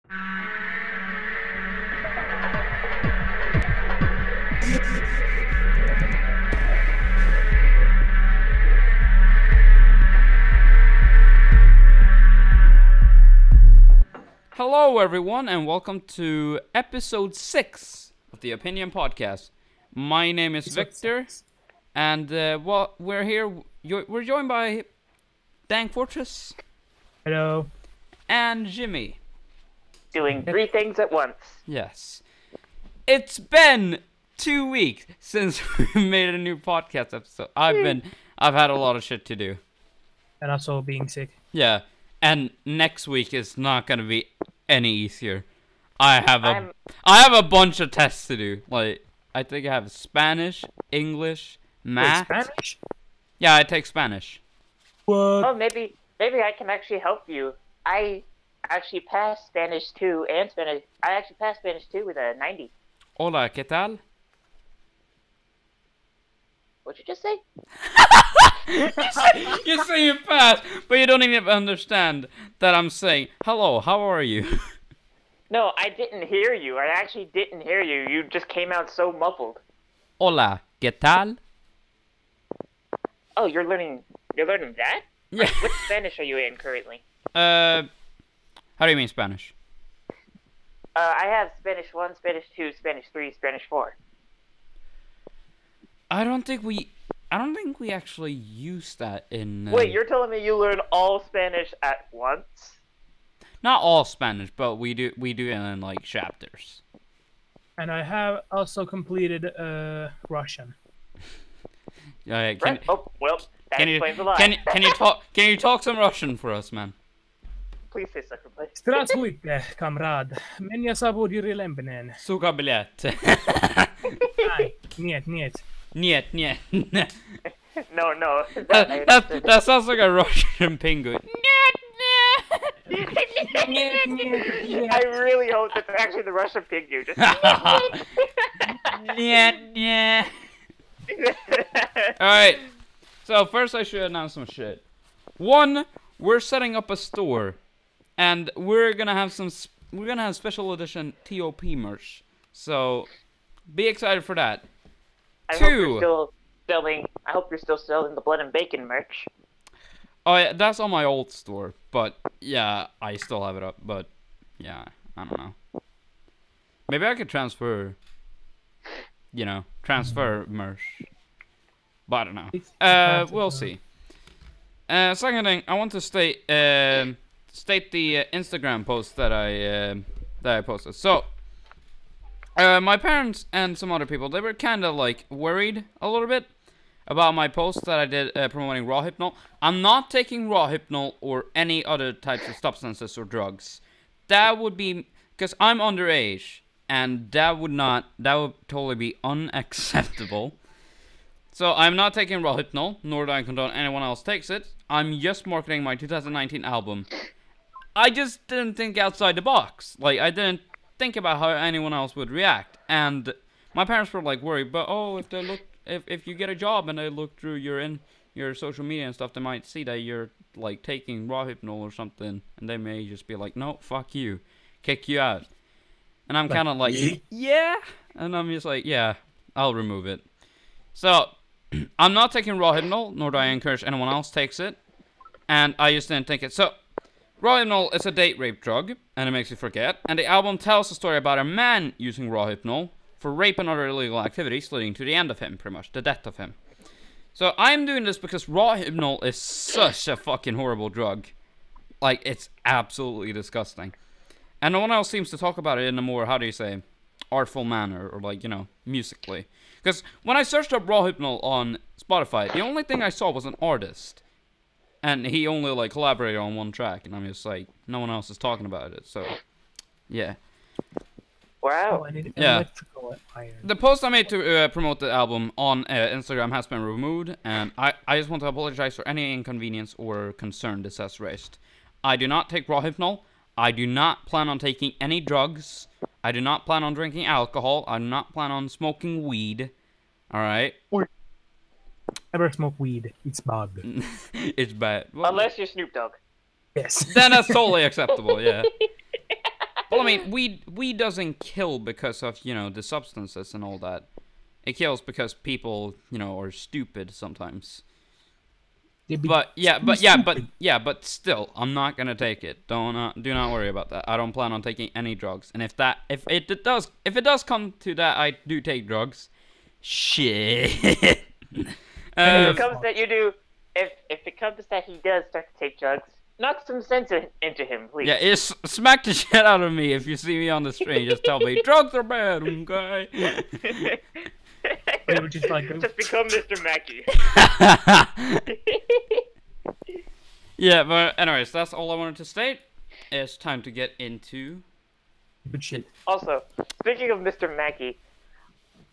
Hello everyone and welcome to episode 6 of the Opinion Podcast. My name is Victor and we're here, we're joined by Dan Fortress. Hello. And Jimmy. Doing 3 things at once. Yes. It's been 2 weeks since we made a new podcast episode. I've had a lot of shit to do. And also being sick. Yeah. And next week is not gonna be any easier. I have a bunch of tests to do. Like, I think I have Spanish, English, math. Wait, Spanish? Yeah, I take Spanish. What? Oh, maybe I can actually help you. I actually passed Spanish 2 and Spanish. I actually passed Spanish 2 with a 90. Hola, ¿qué tal? What'd you just say? You say you pass, but you don't even understand that I'm saying, hello, how are you? No, I didn't hear you. I actually didn't hear you. You just came out so muffled. Hola, ¿qué tal? Oh, you're learning that? Yeah. What Spanish are you in currently? How do you mean Spanish? I have Spanish 1, Spanish 2, Spanish 3, Spanish 4. I don't think we actually use that in... Wait, you're telling me you learn all Spanish at once? Not all Spanish, but we do it in, like, chapters. And I have also completed Russian. Yeah, Oh, well, that explains a lot. Can you talk some Russian for us, man? Please say sucker play. Здравствуйте, камрад. Меня зовут Юрий Лембинен. Сука, блядь. Ай, нет. Нет. No. That sounds like a Russian penguin. I really hope that's actually the Russian pig you just. Yeah. Alright. So first I should announce some shit. One, we're setting up a store. And we're gonna have special edition TOP merch. So be excited for that. I hope you're still selling the blood and bacon merch. Oh yeah, that's on my old store, but yeah, I still have it up, but yeah, I don't know. Maybe I could transfer merch. But I don't know. We'll see. Second thing, I want to state the Instagram post that I posted. So, my parents and some other people, they were kind of like worried a little bit about my post that I did promoting raw hypnol. I'm not taking raw hypnol or any other types of substances or drugs. That would be because I'm underage, and that would totally be unacceptable. So I'm not taking raw hypnol, nor do I condone anyone else takes it. I'm just marketing my 2019 album. I just didn't think outside the box. Like, I didn't think about how anyone else would react. And my parents were like worried, but if you get a job and they look through your social media and stuff, they might see that you're like taking raw hypnol or something, and they may just be like, no, fuck you, kick you out. And I'm kind of like, yeah, and I'm just like, yeah, I'll remove it. So I'm not taking raw hypnol, nor do I encourage anyone else takes it, and I just didn't take it. So raw hypnol is a date rape drug, and it makes you forget. And the album tells a story about a man using raw hypnol for rape and other illegal activities, leading to the end of him, pretty much, the death of him. So I'm doing this because raw hypnol is such a fucking horrible drug. Like, it's absolutely disgusting. And no one else seems to talk about it in a more, how do you say, artful manner, or like, musically. Because when I searched up raw hypnol on Spotify, the only thing I saw was an artist. And he only, like, collaborated on one track, and I'm just like, no one else is talking about it, so, yeah. Wow. Oh, I need Yeah. electrical iron. The post I made to promote the album on Instagram has been removed, and I just want to apologize for any inconvenience or concern this has raised. I do not take raw hypnol. I do not plan on taking any drugs. I do not plan on drinking alcohol. I do not plan on smoking weed. Alright? Never smoke weed. It's bad. It's bad. Well, Unless you're Snoop Dogg. Yes. then that's totally acceptable, yeah. Well, I mean, weed doesn't kill because of, you know, the substances and all that. It kills because people, you know, are stupid sometimes. But still, I'm not gonna take it. Do not worry about that. I don't plan on taking any drugs. And if it does come to that, I do take drugs. Shit. If it comes that you do, if it comes that he does start to take drugs, knock some sense into him, please. Yeah, smack the shit out of me if you see me on the street. Just tell me drugs are bad, okay? Just become Mr. Mackey. Yeah, but anyways, that's all I wanted to state. It's time to get into good shit. Also, speaking of Mr. Mackey,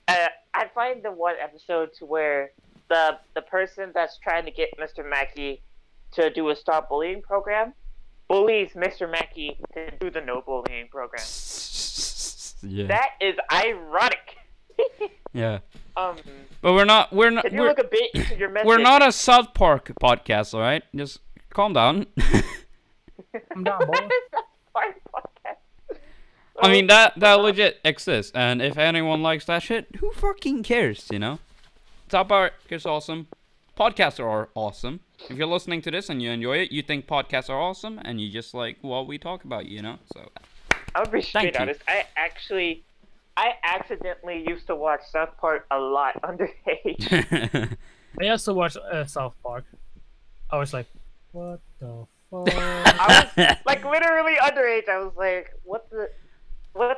I find the one episode to where the person that's trying to get Mr. Mackey to do a stop bullying program bullies Mr. Mackey to do the no bullying program. Yeah. That is ironic. Yeah. But we're not. Can you look a bit into your message? We're not a South Park podcast, all right? Just calm down. Calm down, boy. I mean, that legit exists, and if anyone likes that shit, who fucking cares, you know? South Park is awesome. Podcasts are awesome. If you're listening to this and you enjoy it, you think podcasts are awesome, and you just like what we talk about, you know? So. I'll be straight honest. I accidentally used to watch South Park a lot underage. I also watched South Park. I was like, what the fuck? I was like literally underage. I was like, what the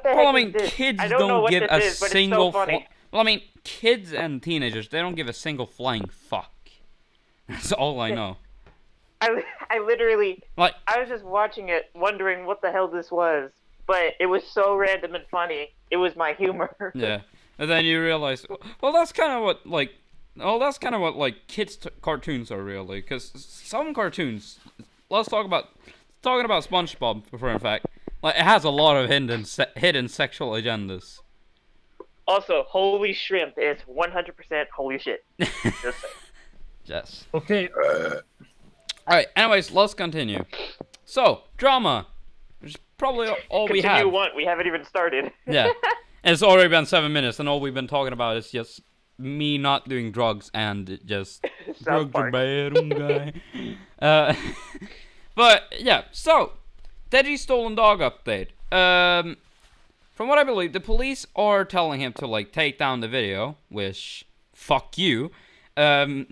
heck is this? Kids I don't know what give this a is, but single it's so funny. Well, I mean, kids and teenagers, they don't give a single flying fuck. That's all I know. I literally, like, I was just watching it, wondering what the hell this was. But it was so random and funny. It was my humor. Yeah, and then you realize, well, that's kind of what like kids cartoons are really. Because some cartoons, let's talking about SpongeBob for in fact, like it has a lot of hidden sexual agendas. Also, holy shrimp is 100% holy shit. Just saying. Yes. Okay. All right. Anyways, let's continue. So, drama. Which is probably all we have. We haven't even started. Yeah. And it's already been 7 minutes, and all we've been talking about is just me not doing drugs and just drugs are bad, guy. But yeah, so Dejis stolen dog update. From what I believe, the police are telling him to like take down the video, which fuck you. But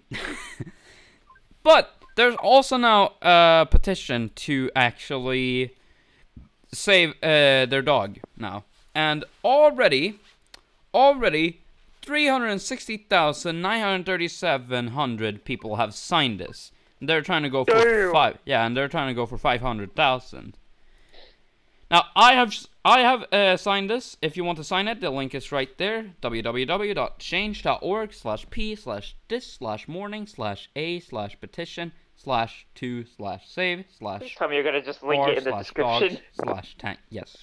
there's also now a petition to actually save their dog now, and already 360,937 people have signed this. They're trying to go for they're trying to go for 500,000. Now I have signed this. If you want to sign it, the link is right there. www.change.org/p/dis/morning/a/petition/2/save/ Tell me you're gonna just link it in the description. /tank. Yes.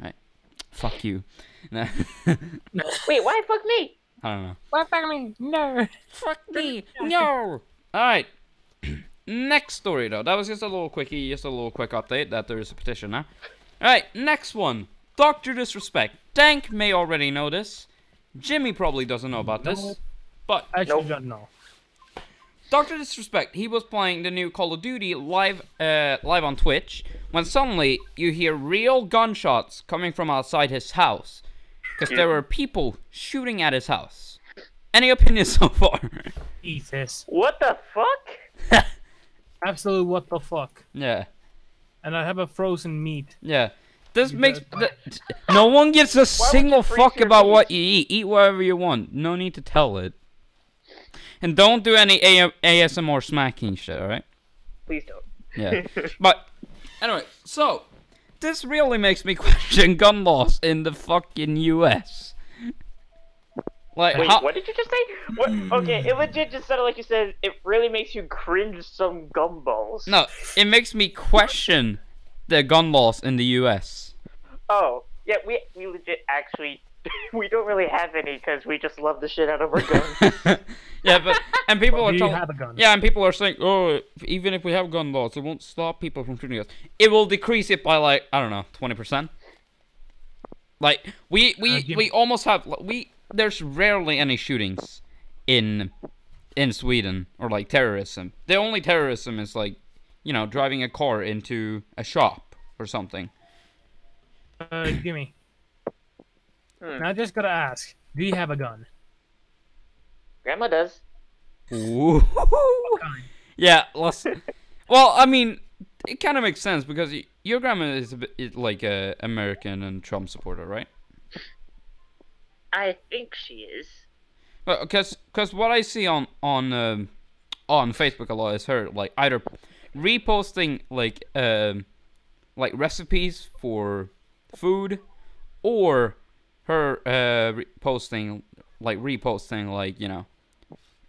Right. Fuck you. Wait, why fuck me? I don't know. Why fuck me? No. Fuck me. No. Alright. Next story though. That was just a little quickie, just a little quick update that there is a petition now. Alright, next one. DrDisrespect. Dank may already know this. Jimmy probably doesn't know about this. But I actually don't know. DrDisrespect, he was playing the new Call of Duty live on Twitch when suddenly you hear real gunshots coming from outside his house. Because there were people shooting at his house. Any opinions so far? Jesus. What the fuck? Absolute what the fuck. Yeah. And I have a frozen meat. Yeah. This makes... no one gives a single fuck about what you eat. Eat whatever you want. No need to tell it. And don't do any ASMR smacking shit, alright? Please don't. Yeah. But, anyway, so... This really makes me question gun laws in the fucking US. Like, wait, what did you just say? What? Okay, it legit just sounded like you said it really makes you cringe some gumballs. No, it makes me question the gun laws in the US. Oh, yeah, we legit actually, we don't really have any because we just love the shit out of our guns. Yeah, but, and people are telling, have a gun? Yeah, and people are saying, oh, even if we have gun laws, it won't stop people from shooting us. It will decrease it by like, I don't know, 20%. Like we almost have there's rarely any shootings in Sweden or like terrorism. The only terrorism is like, you know, driving a car into a shop or something. Gimme. Now I just gotta ask, do you have a gun? Grandma does. Ooh. Yeah, well, I mean, it kind of makes sense because your grandma is a bit like a American and Trump supporter, right? I think she is. Well, cause what I see on Facebook a lot is her like either reposting like recipes for food, or her reposting like, you know,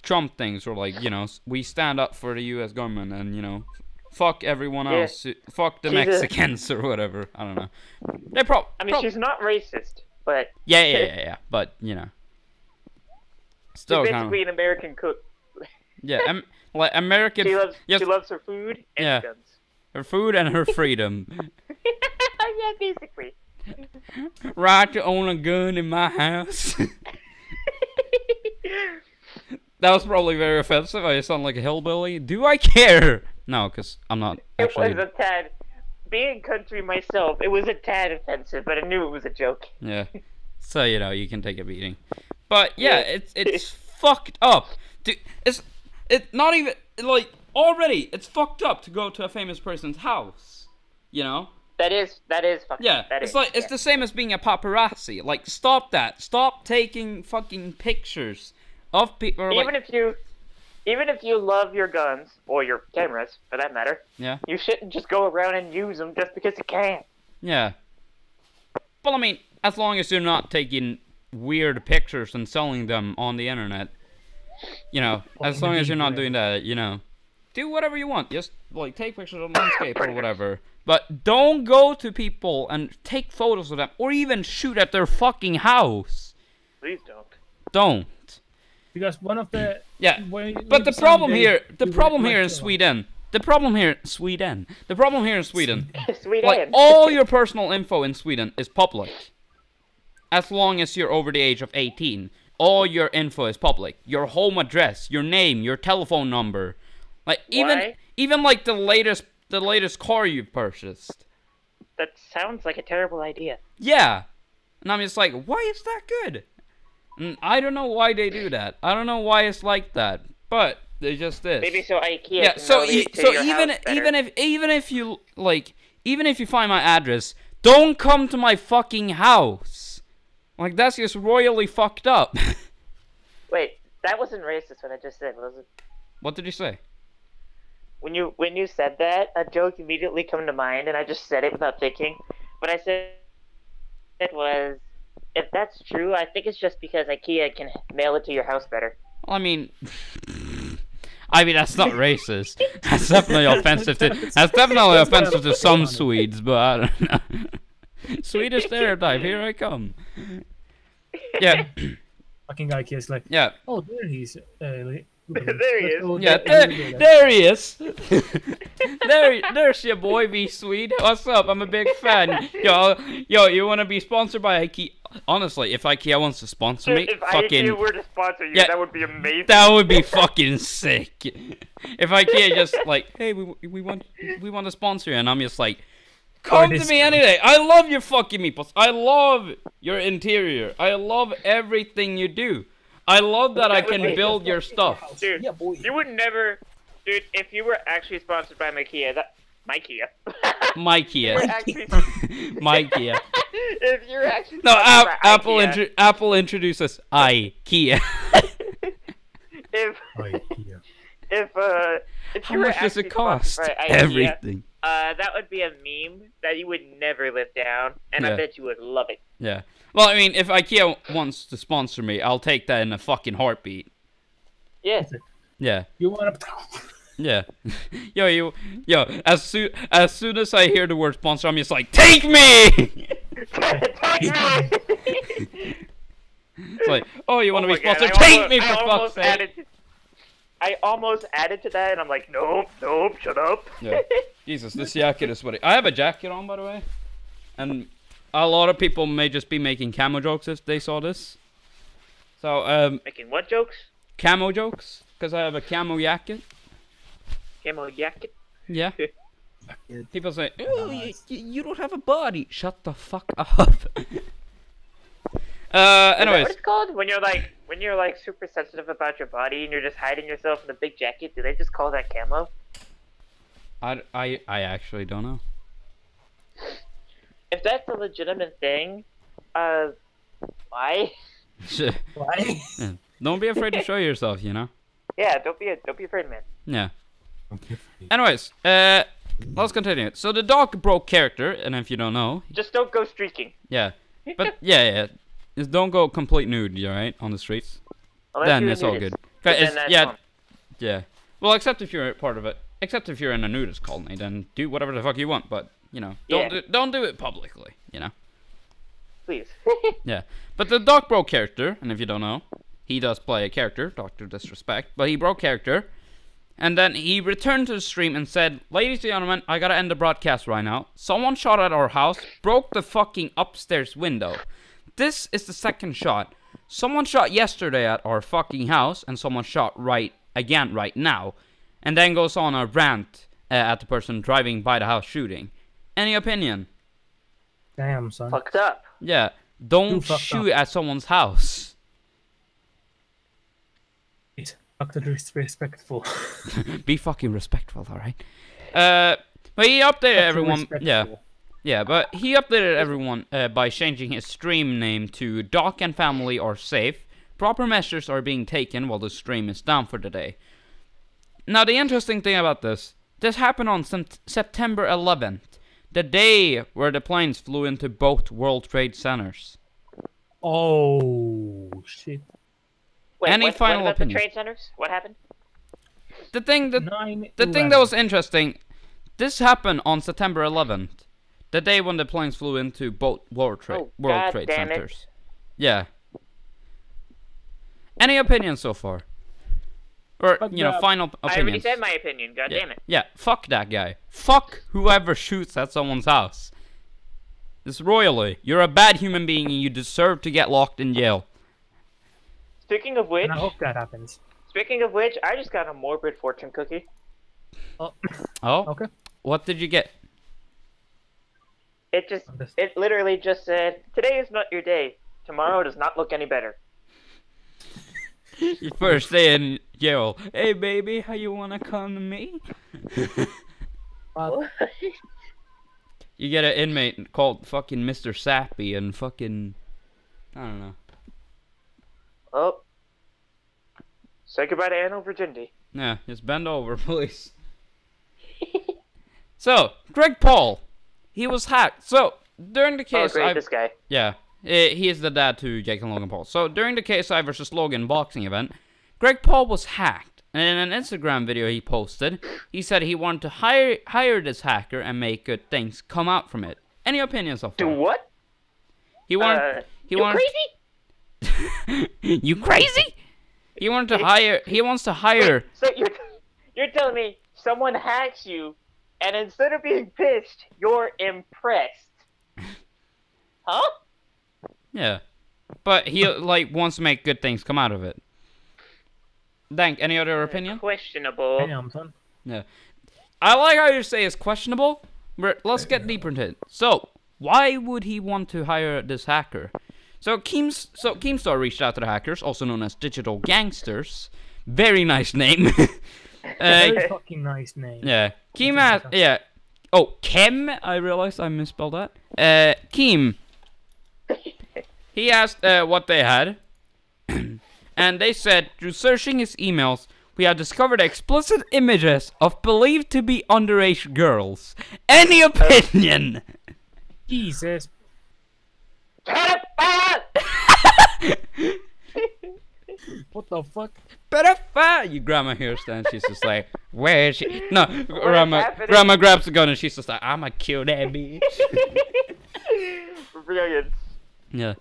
Trump things, or like, you know, we stand up for the U.S. government and, you know, fuck everyone else, fuck the Mexicans or whatever. I don't know. I mean, she's not racist, but yeah. But you know, still she's basically an American cook. Yeah, like American. She loves her food and guns. Her food and her freedom. Yeah, basically. Right to own a gun in my house. That was probably very offensive. I sound like a hillbilly. Do I care? No, because I'm not actually. It was a tad. Being country myself, it was a tad offensive, but I knew it was a joke. Yeah. So, you know, you can take a beating. But, yeah, it's fucked up. Dude, it's not even, like, already, it's fucked up to go to a famous person's house. You know? That is fucking. Yeah, it's the same as being a paparazzi. Like, stop that. Stop taking fucking pictures of people. Even if you love your guns, or your cameras, for that matter, you shouldn't just go around and use them just because you can. Yeah. Well, I mean, as long as you're not taking weird pictures and selling them on the internet, you know, as long as you're not doing that, you know, do whatever you want. Just, like, take pictures of landscape or whatever. But don't go to people and take photos of them, or even shoot at their fucking house. Please don't. Don't. Because one of the but the problem here in Sweden, like all your personal info in Sweden is public. As long as you're over the age of 18, all your info is public. Your home address, your name, your telephone number, like even like the latest car you've purchased. That sounds like a terrible idea. Yeah, and I'm just like, why is that good? I don't know why they do that. I don't know why it's like that, but they just is. Maybe so IKEA. Yeah. So even if you find my address, don't come to my fucking house. Like, that's just royally fucked up. Wait, that wasn't racist what I just said, was it? What did you say? When you said that, a joke immediately came to mind, and I just said it without thinking. What I said was, if that's true, I think it's just because IKEA can mail it to your house better. Well, I mean, that's not racist. That's definitely offensive to some Swedes, but I don't know. Swedish stereotype, here I come. Yeah. Fucking IKEA's like, oh, there he's. There he is. Yeah, there he is. There's your boy, VSwede. What's up? I'm a big fan. Yo, you want to be sponsored by IKEA? Honestly, if IKEA wants to sponsor me, if IKEA were to sponsor you, that would be amazing. That would be fucking sick. If IKEA just like, hey, we want to sponsor you, and I'm just like, come to me any day. I love your fucking meatballs. I love your interior. I love everything you do. I love that I can build your stuff. Dude, you would never... Dude, if you were actually sponsored by Ikea, Ikea. If you're actually Apple introduces IKEA. If how much does it cost? Everything. That would be a meme that you would never live down, and I bet you would love it. Yeah. Well, I mean, if IKEA wants to sponsor me, I'll take that in a fucking heartbeat. Yeah. Yeah. You want to? Yeah. Yo. As soon as I hear the word sponsor, I'm just like, take me. It's like, oh, you want to be sponsored? Take me, for fuck's sake. I almost added to that, and I'm like, nope, shut up. Yeah. Jesus, this jacket is sweaty. I have a jacket on, by the way, and a lot of people may just be making camo jokes if they saw this. So, Making what jokes? Camo jokes, because I have a camo jacket. Camo jacket? Yeah. People say, oh, you don't have a body. Shut the fuck up. Anyways. What it's called? When you're like super sensitive about your body and you're just hiding yourself in a big jacket, do they just call that camo? I actually don't know. If that's a legitimate thing, why? Why? Yeah. Don't be afraid to show yourself, you know? Yeah, don't be afraid, man. Yeah. Anyways, let's continue. So the dog broke character, and if you don't know... Just don't go streaking. Yeah. But, yeah. Just don't go complete nude, alright, on the streets. Unless Then you're it's all nudist. good. Then that's Yeah. fine. Yeah. Well, except if you're part of it. Except if you're in a nudist colony, then do whatever the fuck you want, but, you know, don't do it publicly, you know? Please. Yeah. But the dog broke character, and if you don't know, he does play a character, DrDisrespect, but he broke character, and then he returned to the stream and said, ladies and gentlemen, I gotta end the broadcast right now. Someone shot at our house, broke the fucking upstairs window. This is the second shot. Someone shot yesterday at our fucking house, and someone shot right now. And then goes on a rant at the person driving by the house shooting. Any opinion? Damn, son. Fucked up. Yeah. Don't shoot at someone's house. Fuck the disrespectful. Be fucking respectful, alright? But he updated everyone. Yeah, but he updated everyone by changing his stream name to Doc and Family Are Safe. Proper measures are being taken while the stream is down for the day. Now, the interesting thing about this happened on September 11th, the day where the planes flew into both World Trade Centers. Oh, shit. Wait, Any final what about opinion? the trade centers? What happened? The thing that was interesting, this happened on September 11th, the day when the planes flew into both World Trade Centers. Yeah. Any opinions so far? Or, you know, final opinions. I already said my opinion, god damn it. Yeah, fuck that guy. Fuck whoever shoots at someone's house. It's royally. You're a bad human being and you deserve to get locked in jail. Speaking of which... And I hope that happens. Speaking of which, I just got a morbid fortune cookie. Oh. Okay. What did you get? It literally just said, today is not your day. Tomorrow does not look any better. Your first day in jail. Hey baby, how you wanna come to me? You get an inmate called fucking Mr. Sappy and fucking... I don't know. Oh. Say goodbye to anal virginity. Yeah, just bend over, please. So, Greg Paul. He was hacked. So, during the case... Oh, great, this guy. Yeah. He is the dad to Jake and Logan Paul. So, during the KSI vs. Logan boxing event, Greg Paul was hacked. And in an Instagram video he posted, he said he wanted to hire this hacker and make good things come out from it. Any opinions so far? Do what? He wanted... crazy? You crazy? He wanted to hire... He wants to hire... Wait, so you're telling me someone hacks you, and instead of being pissed, you're impressed? Huh? Yeah. But he, like, wants to make good things come out of it. Dank, any other opinion? Questionable. Damn, son. Yeah. I like how you say it's questionable, but let's get deeper into it. So, why would he want to hire this hacker? So Keemstar reached out to the hackers, also known as Digital Gangsters. Very nice name. Very fucking nice name. Yeah. Keem asked, yeah. Oh, Kem? I realized I misspelled that. Keem. He asked what they had. And they said, through searching his emails, we have discovered explicit images of believed to be underage girls. Any opinion? Jesus. What the fuck? Pedophile! You grandma hears that and she's just like, where is she? No, grandma grabs the gun and she's just like, I'ma kill that bitch. Brilliant. Yeah.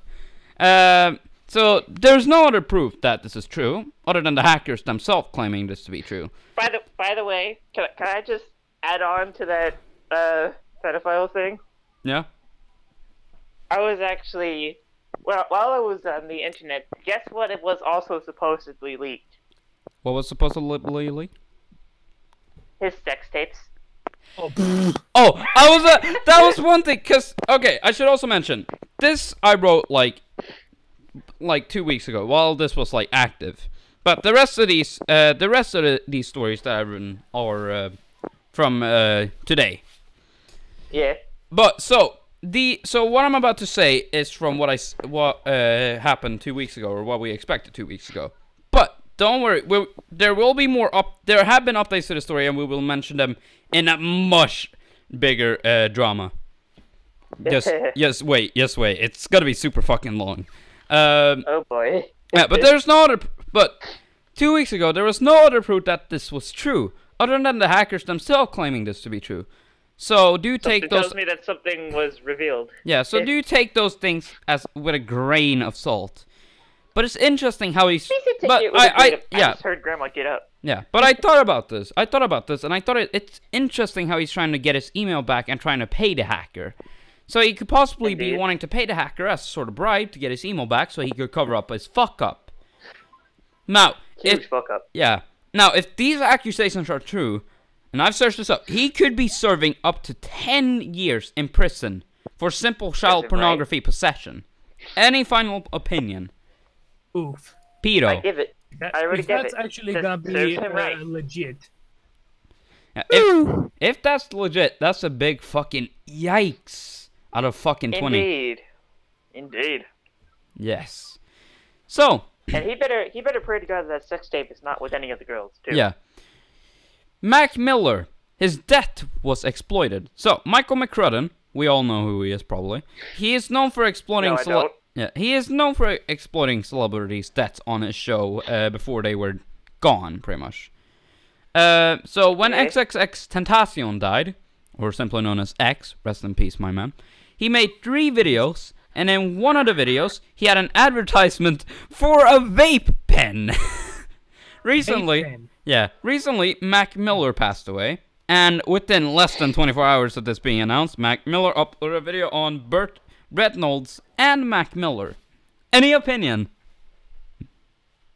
So there's no other proof that this is true, other than the hackers themselves claiming this to be true. By the way, can I just add on to that pedophile thing? Yeah. I was actually, well, while I was on the internet, guess what? It was also supposedly leaked. What was supposed to leak? His sex tapes. Oh, that was one thing. Cause okay, I should also mention this. I wrote like 2 weeks ago while this was like active. But the rest of these stories that I've written are from today. Yeah. But so what I'm about to say is from what happened 2 weeks ago, or what we expected 2 weeks ago. But don't worry, there will be more there have been updates to the story, and we will mention them in a much bigger drama. Just wait. It's gonna be super fucking long. Oh boy. Yeah, but there's no other. But 2 weeks ago, there was no other proof that this was true, other than the hackers themselves claiming this to be true. So do take Something those. tells me that something was revealed. Yeah. So do take those things as with a grain of salt. But it's interesting how he's. But I just heard Grandma get up. Yeah, but I thought about this, and I thought it's interesting how he's trying to get his email back and trying to pay the hacker. So he could possibly be wanting to pay the hacker as a sort of bribe to get his email back, so he could cover up his fuck up. Now, Huge fuck up. Yeah. Now, if these accusations are true, and I've searched this up, he could be serving up to 10 years in prison for simple child pornography possession. Any final opinion? Oof. Pedo. I give it. I already give it. That's actually gonna be legit. Yeah, if that's legit, that's a big fucking yikes out of fucking 20. Indeed. Yes. So. And he better pray to God that sex tape is not with any of the girls too. Yeah. Mac Miller, his death was exploited. So Michael McCrudden, we all know who he is probably. He is known for exploiting. No, I don't. Yeah, he is known for exploiting celebrities' deaths on his show before they were gone, pretty much. So when XXX Tentacion died, or simply known as X, rest in peace, my man, he made 3 videos, and in one of the videos, he had an advertisement for a vape pen. Recently, Mac Miller passed away, and within less than 24 hours of this being announced, Mac Miller uploaded a video on Burt Reynolds and Mac Miller. Any opinion?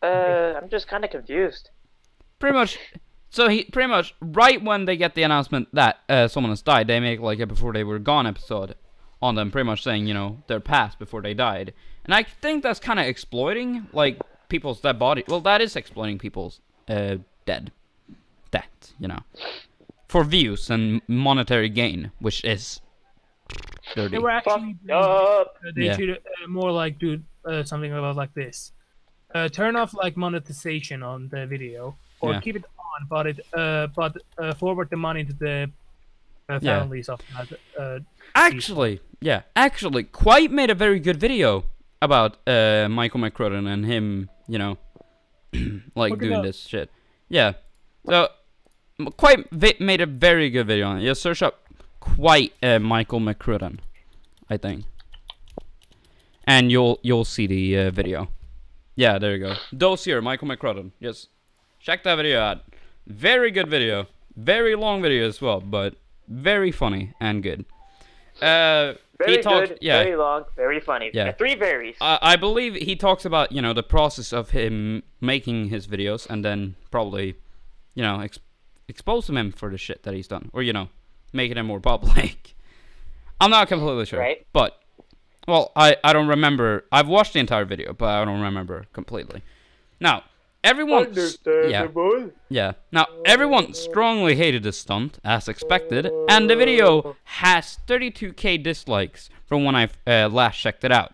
I'm just kind of confused. Pretty much. So he pretty much right when they get the announcement that someone has died, they make like a before they were gone episode on them, pretty much saying, you know, their past before they died. And I think that's kind of exploiting like people's dead body. Well, that is exploiting people's death, you know, for views and monetary gain, which is dirty. They were actually they should more like do something about like this. Turn off like monetization on the video, or keep it on, but forward the money to the families of that. Actually, Quite made a very good video about Michael McCrudden and him, you know, like doing this shit. Yeah, so Quite made a very good video on it. Just search up Quite Michael McCrudden, I think, and you'll see the video. Yeah, there you go. Dossier, Michael McCrudden. Yes, check that video out. Very good video. Very long video as well, but very funny and good. Very good, very long, very funny. Yeah. 3 varies. I believe he talks about, you know, the process of him making his videos and then probably, you know, exposing him for the shit that he's done. Or, you know, making him more public. I'm not completely sure. Right. But, well, I don't remember. I've watched the entire video, but I don't remember completely. Now, everyone... Now, everyone strongly hated this stunt, as expected, and the video has 32k dislikes from when I last checked it out.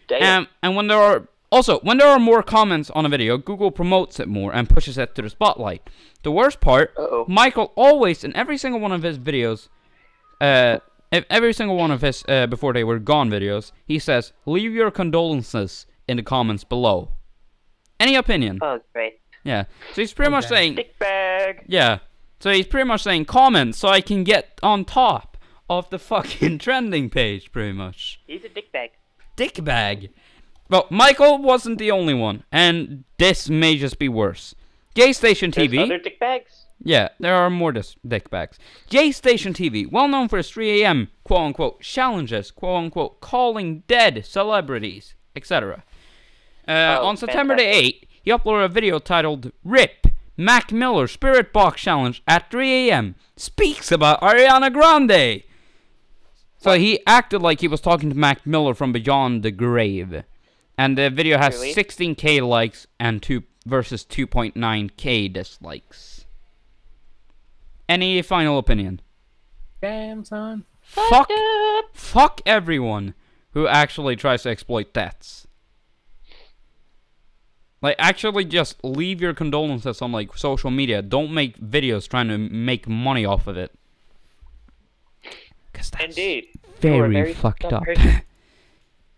Damn. And when there are more comments on a video, Google promotes it more and pushes it to the spotlight. The worst part, Michael always, in every single one of his videos, every single one of his before they were gone videos, he says, "Leave your condolences in the comments below." Any opinion? Oh, great. Yeah. So he's pretty much saying... Dick bag. Yeah. So he's pretty much saying, comment so I can get on top of the fucking trending page, pretty much. He's a dick bag. Dick bag. Well, Michael wasn't the only one, and this may just be worse. Gay Station TV... There's other dick bags? Yeah, there are more dickbags. J Station TV, well known for his 3 a.m. quote-unquote challenges, quote-unquote calling dead celebrities, etc. On September the 8th, he uploaded a video titled RIP, Mac Miller Spirit Box Challenge at 3 a.m. Speaks about Ariana Grande. So he acted like he was talking to Mac Miller from beyond the grave. And the video has 16k likes and versus 2.9k dislikes. Any final opinion? Damn, son. Fuck everyone who actually tries to exploit deaths. Like, actually just leave your condolences on, like, social media. Don't make videos trying to make money off of it. Because that's very fucked up.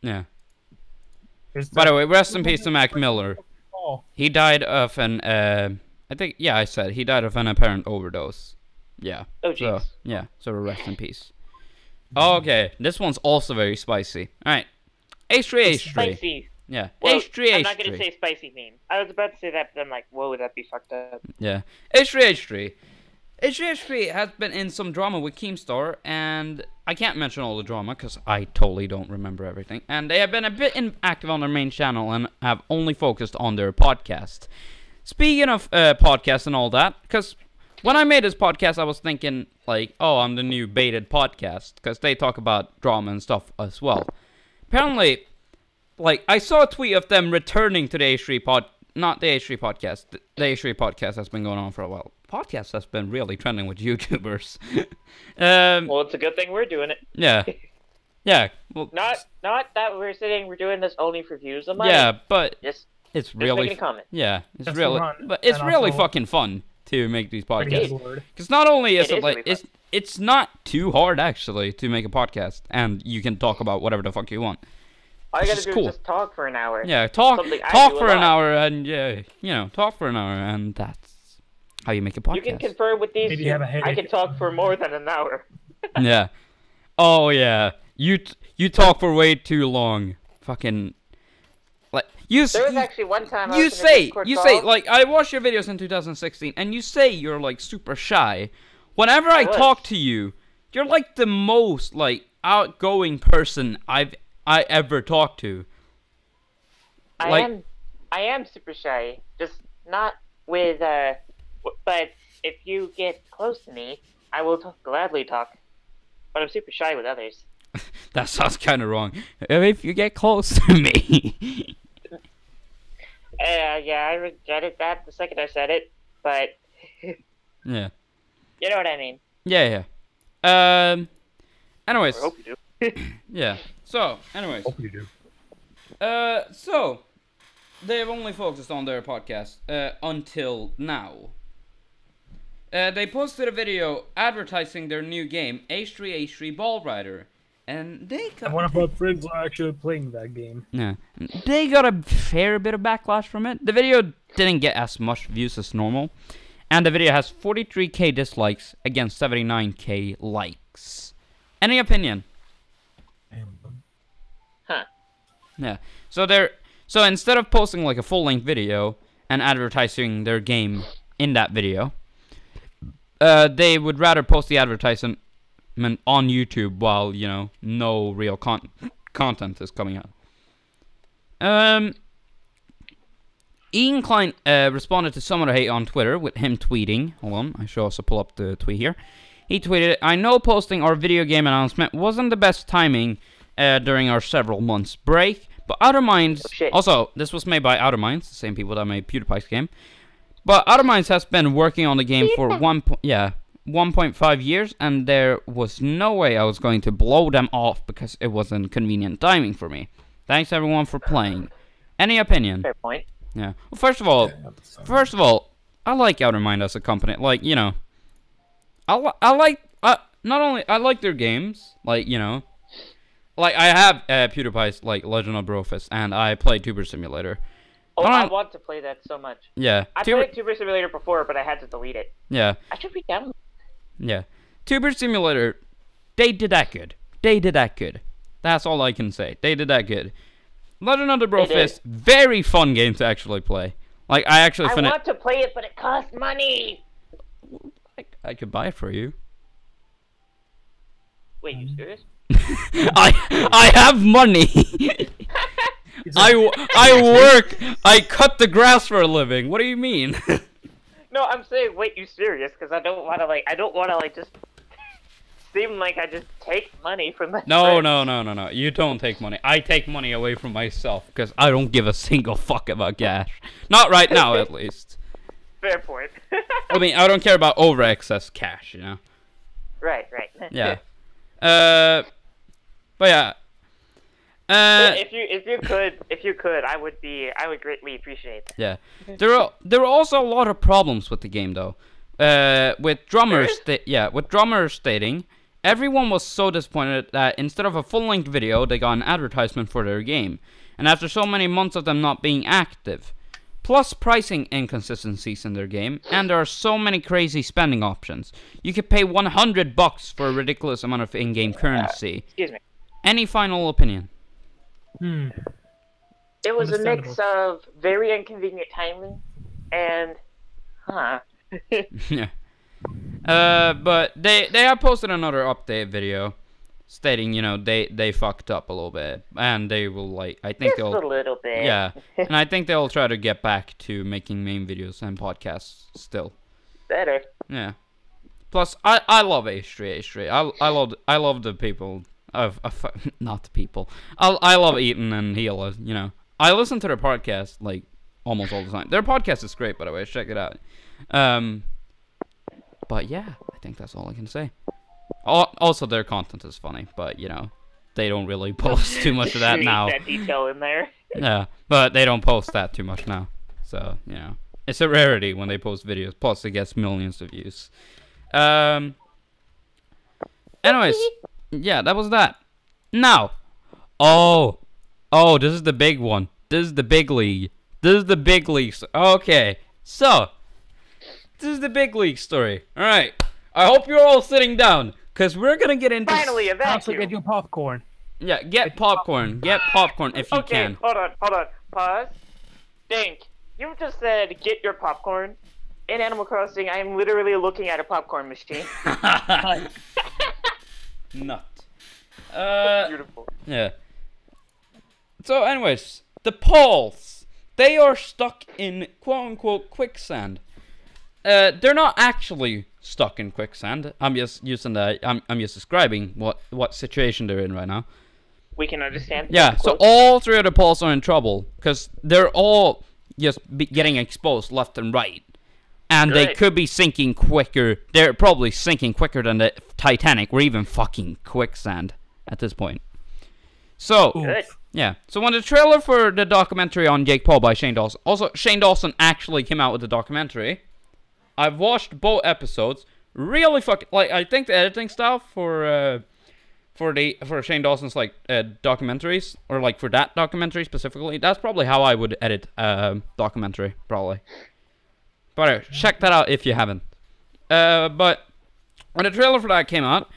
Yeah. By the way, rest in peace to Mac Miller. He died of an, I think, yeah, I said, he died of an apparent overdose. Yeah. Oh, jeez. So, yeah, so rest in peace. Okay, this one's also very spicy. Alright. H3H3. Spicy. Yeah. Well, H3H3. I'm not gonna say spicy mean. I was about to say that, but I'm like, whoa, would that be fucked up? Yeah. H3H3. H3H3 has been in some drama with Keemstar, and I can't mention all the drama because I totally don't remember everything. And they have been a bit inactive on their main channel and have only focused on their podcast. Speaking of podcasts and all that, because when I made this podcast, I was thinking, like, oh, I'm the new baited podcast, because they talk about drama and stuff as well. Apparently, like, I saw a tweet of them returning to the H3 not the H3 podcast. The H3 podcast has been going on for a while. Podcast has been really trending with YouTubers. Well, it's a good thing we're doing it. Yeah. Yeah. Well, not that we're doing this only for views of money. Yeah, but it's really making a comment. Yeah, it's That's really fun. but it's And really also fucking fun to make these podcasts. Lord. Because not only is it like really fun. it's not too hard actually to make a podcast, and you can talk about whatever the fuck you want. All you gotta is do cool. is just talk for an hour. Yeah, talk Something I for do a an lot. hour, and talk for an hour, and that's how you make a podcast. You can confirm with these. Maybe you have a I headache. can talk for more than an hour. Yeah. Oh yeah. You talk for way too long. Fucking. Like you. There was actually one time You say like I watched your videos in 2016, and you say you're like super shy. Whenever I talk to you, you're like the most like outgoing person I ever talked to. I am super shy. Just not with but if you get close to me, I will gladly talk. But I'm super shy with others. That sounds kind of wrong. If you get close to me. Yeah, I regretted that the second I said it, but Yeah. you know what I mean. Yeah. Anyways. I hope you do. Yeah. So, anyways. Hope you do. So they've only focused on their podcast until now. They posted a video advertising their new game, H3H3 Ball Rider, and they got One of our friends are actually playing that game. Yeah, they got a fair bit of backlash from it. The video didn't get as much views as normal, and the video has 43k dislikes against 79k likes. Any opinion? Huh. Yeah. So instead of posting like a full-length video and advertising their game in that video, they would rather post the advertisement on YouTube while, no real content is coming out. Ian Klein responded to some of the hate on Twitter with him tweeting. Hold on, I should also pull up the tweet here. He tweeted, "I know posting our video game announcement wasn't the best timing during our several months break, but Outer Minds..." Also, this was made by Outer Minds, the same people that made PewDiePie's game. But Outer Minds has been working on the game for 1.5 years, and there was no way I was going to blow them off because it wasn't convenient timing for me. Thanks everyone for playing. Any opinion? Fair point. Yeah. Well, first of all, I like Outer Mind as a company. Like, I like their games. Like, like I have PewDiePie's like Legend of Brofist, and I play Tuber Simulator. Oh, I want to play that so much. Yeah. I played Tuber Simulator before, but I had to delete it. Yeah. I should be down. Yeah. Tuber Simulator, they did that good. That's all I can say. They did that good. Legend of the Brofist, very fun game to actually play. Like, I want to play it, but it costs money. I could buy it for you. Wait, you serious? I have money. I work. I cut the grass for a living. What do you mean? No, I'm saying, wait, you serious? Because I don't want to just seem like I just take money from my No. You don't take money. I take money away from myself because I don't give a single fuck about cash. Not right now, at least. Fair point. I mean, I don't care about over excess cash, you know. Right. Yeah. But yeah. If you could, I would greatly appreciate that. Yeah. There are also a lot of problems with the game though. With drummers stating everyone was so disappointed that instead of a full-length video, they got an advertisement for their game. And after so many months of them not being active, plus pricing inconsistencies in their game, and there are so many crazy spending options. You could pay $100 for a ridiculous amount of in-game currency. Excuse me. Any final opinion? It was a mix of very inconvenient timing and Yeah. But they have posted another update video stating, you know, they fucked up a little bit, and they will, like, I think just a little bit. Yeah. And I think they'll try to get back to making main videos and podcasts still. Better. Yeah. Plus I love H3H3. I love the people not the people. I love Ethan and Hila, you know. I listen to their podcast like almost all the time. Their podcast is great, by the way. Check it out. But yeah, I think that's all I can say. Also, their content is funny, but you know, they don't really post too much of that now. That detail in there. Yeah, but they don't post that too much now. So you know, it's a rarity when they post videos. Plus, it gets millions of views. Anyways, yeah, that was that. Now, oh, this is the big one. This is the big league. This is the big league. Okay, so this is the big league story. All right, I hope you're all sitting down, cause we're gonna get into. Finally, a vacuum. Also, get your popcorn. Yeah, get popcorn. Get popcorn if you can. Hold on. Pause. Dink, you just said get your popcorn. In Animal Crossing, I'm literally looking at a popcorn machine. Nut. Beautiful. Yeah. So, anyways, the Poles, they are stuck in quote-unquote quicksand. They're not actually stuck in quicksand. I'm just using that. I'm just describing what situation they're in right now. We can understand. Yeah. So all three of the Poles are in trouble because they're all just getting exposed left and right, and they could be sinking quicker. They're probably sinking quicker than the Titanic or even fucking quicksand at this point. So. Good. Yeah, so when the trailer for the documentary on Jake Paul by Shane Dawson, also Shane Dawson actually came out with the documentary. I've watched both episodes. Really fucking, like, I think the editing style for Shane Dawson's like documentaries, or like for that documentary specifically, that's probably how I would edit documentary, probably. But anyway, check that out if you haven't. But when the trailer for that came out,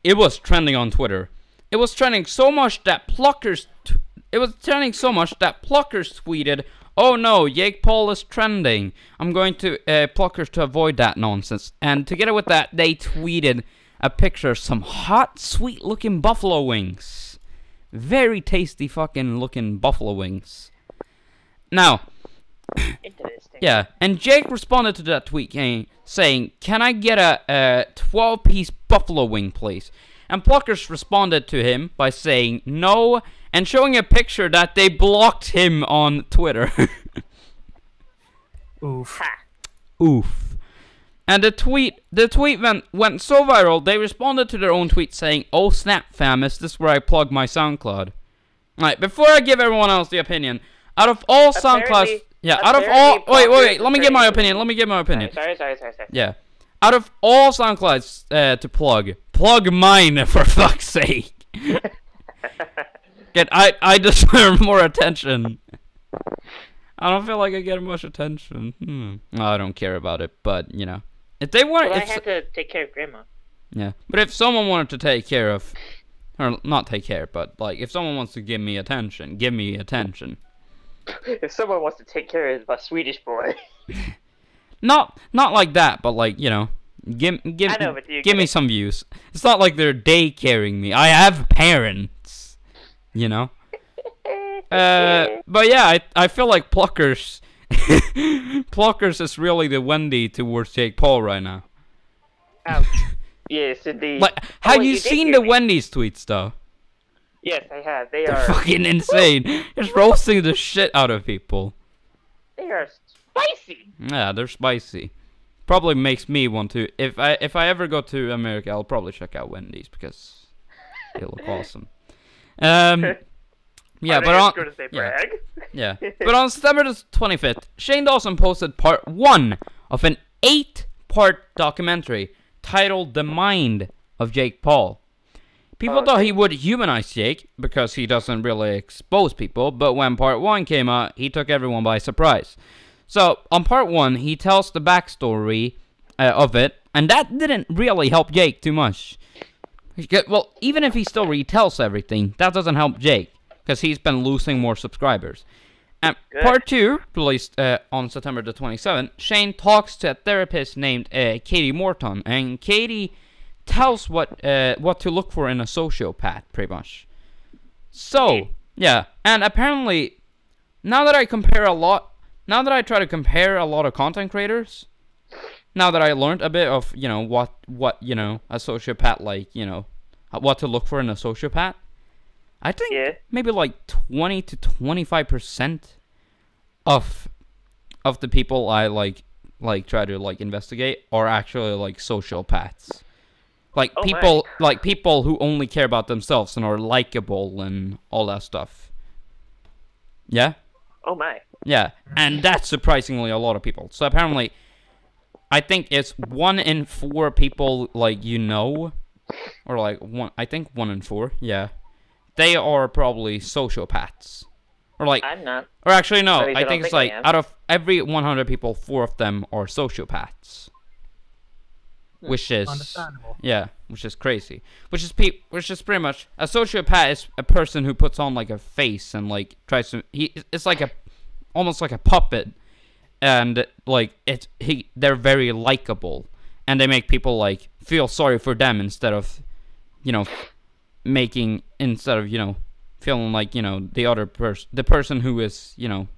it was trending on Twitter. It was trending so much that Pluckers tweeted, "Oh no, Jake Paul is trending. I'm going to Pluckers to avoid that nonsense." And together with that, they tweeted a picture of some hot, sweet-looking buffalo wings. Very tasty fucking looking buffalo wings. Now, Interesting. yeah, and Jake responded to that tweet saying, "Can I get a 12-piece buffalo wing, please?" And Pluckers responded to him by saying no and showing a picture that they blocked him on Twitter. Oof. Ha. Oof. And the tweet went so viral, they responded to their own tweet saying, "Oh snap fam, is this where I plug my SoundCloud?" Alright, before I give everyone else the opinion, out of all SoundClouds... Yeah, out of all... Wait, let me give my opinion, Sorry. Yeah. Out of all SoundClouds to plug mine for fuck's sake. I deserve more attention. I don't feel like I get much attention. I don't care about it, but you know, if they want, well, I had to take care of Grandma. Yeah, but if someone wanted to take care of, or not take care, but like if someone wants to give me attention, give me attention. If someone wants to take care of a Swedish boy. Not like that, but like, you know, Give me me some views. It's not like they're daycaring me. I have parents, you know. But yeah, I feel like Pluckers, Pluckers is really the Wendy towards Jake Paul right now. Ouch. Yes, indeed. Like, have you seen the Wendy's tweets though? Yes, I have. They're fucking insane. Just roasting the shit out of people. They are spicy. Yeah, they're spicy. Probably makes me want to. If I ever go to America, I'll probably check out Wendy's because they look awesome. Yeah, but on yeah, but on September 25th, Shane Dawson posted part 1 of an 8-part documentary titled "The Mind of Jake Paul." People thought he would humanize Jake because he doesn't really expose people, but when part 1 came out, he took everyone by surprise. So, on part 1, he tells the backstory of it, and that didn't really help Jake too much. Well, even if he still retells everything, that doesn't help Jake, because he's been losing more subscribers. And part 2, released on September the 27th, Shane talks to a therapist named Katie Morton, and Katie tells what to look for in a sociopath, pretty much. So, yeah, and apparently, now that I try to compare a lot of content creators, now that I learned a bit of, you know, what you know, a sociopath, like, you know, what to look for in a sociopath, I think maybe like 20 to 25% of the people I like try to like investigate are actually like sociopaths. Like people who only care about themselves and are likable and all that stuff. Yeah? Oh my. Yeah, and that's surprisingly a lot of people. So apparently, I think it's 1 in 4 people, like, you know, or like I think 1 in 4, yeah. They are probably sociopaths. Or like, I'm not. Or actually, no, I think it's like, I out of every 100 people, 4 of them are sociopaths. Which is understandable. Yeah, which is crazy. Which is pretty much, a sociopath is a person who puts on like a face and like tries to, it's like almost like a puppet, and like they're very likable, and they make people like feel sorry for them instead of, you know, feeling like, you know, the person who is, you know,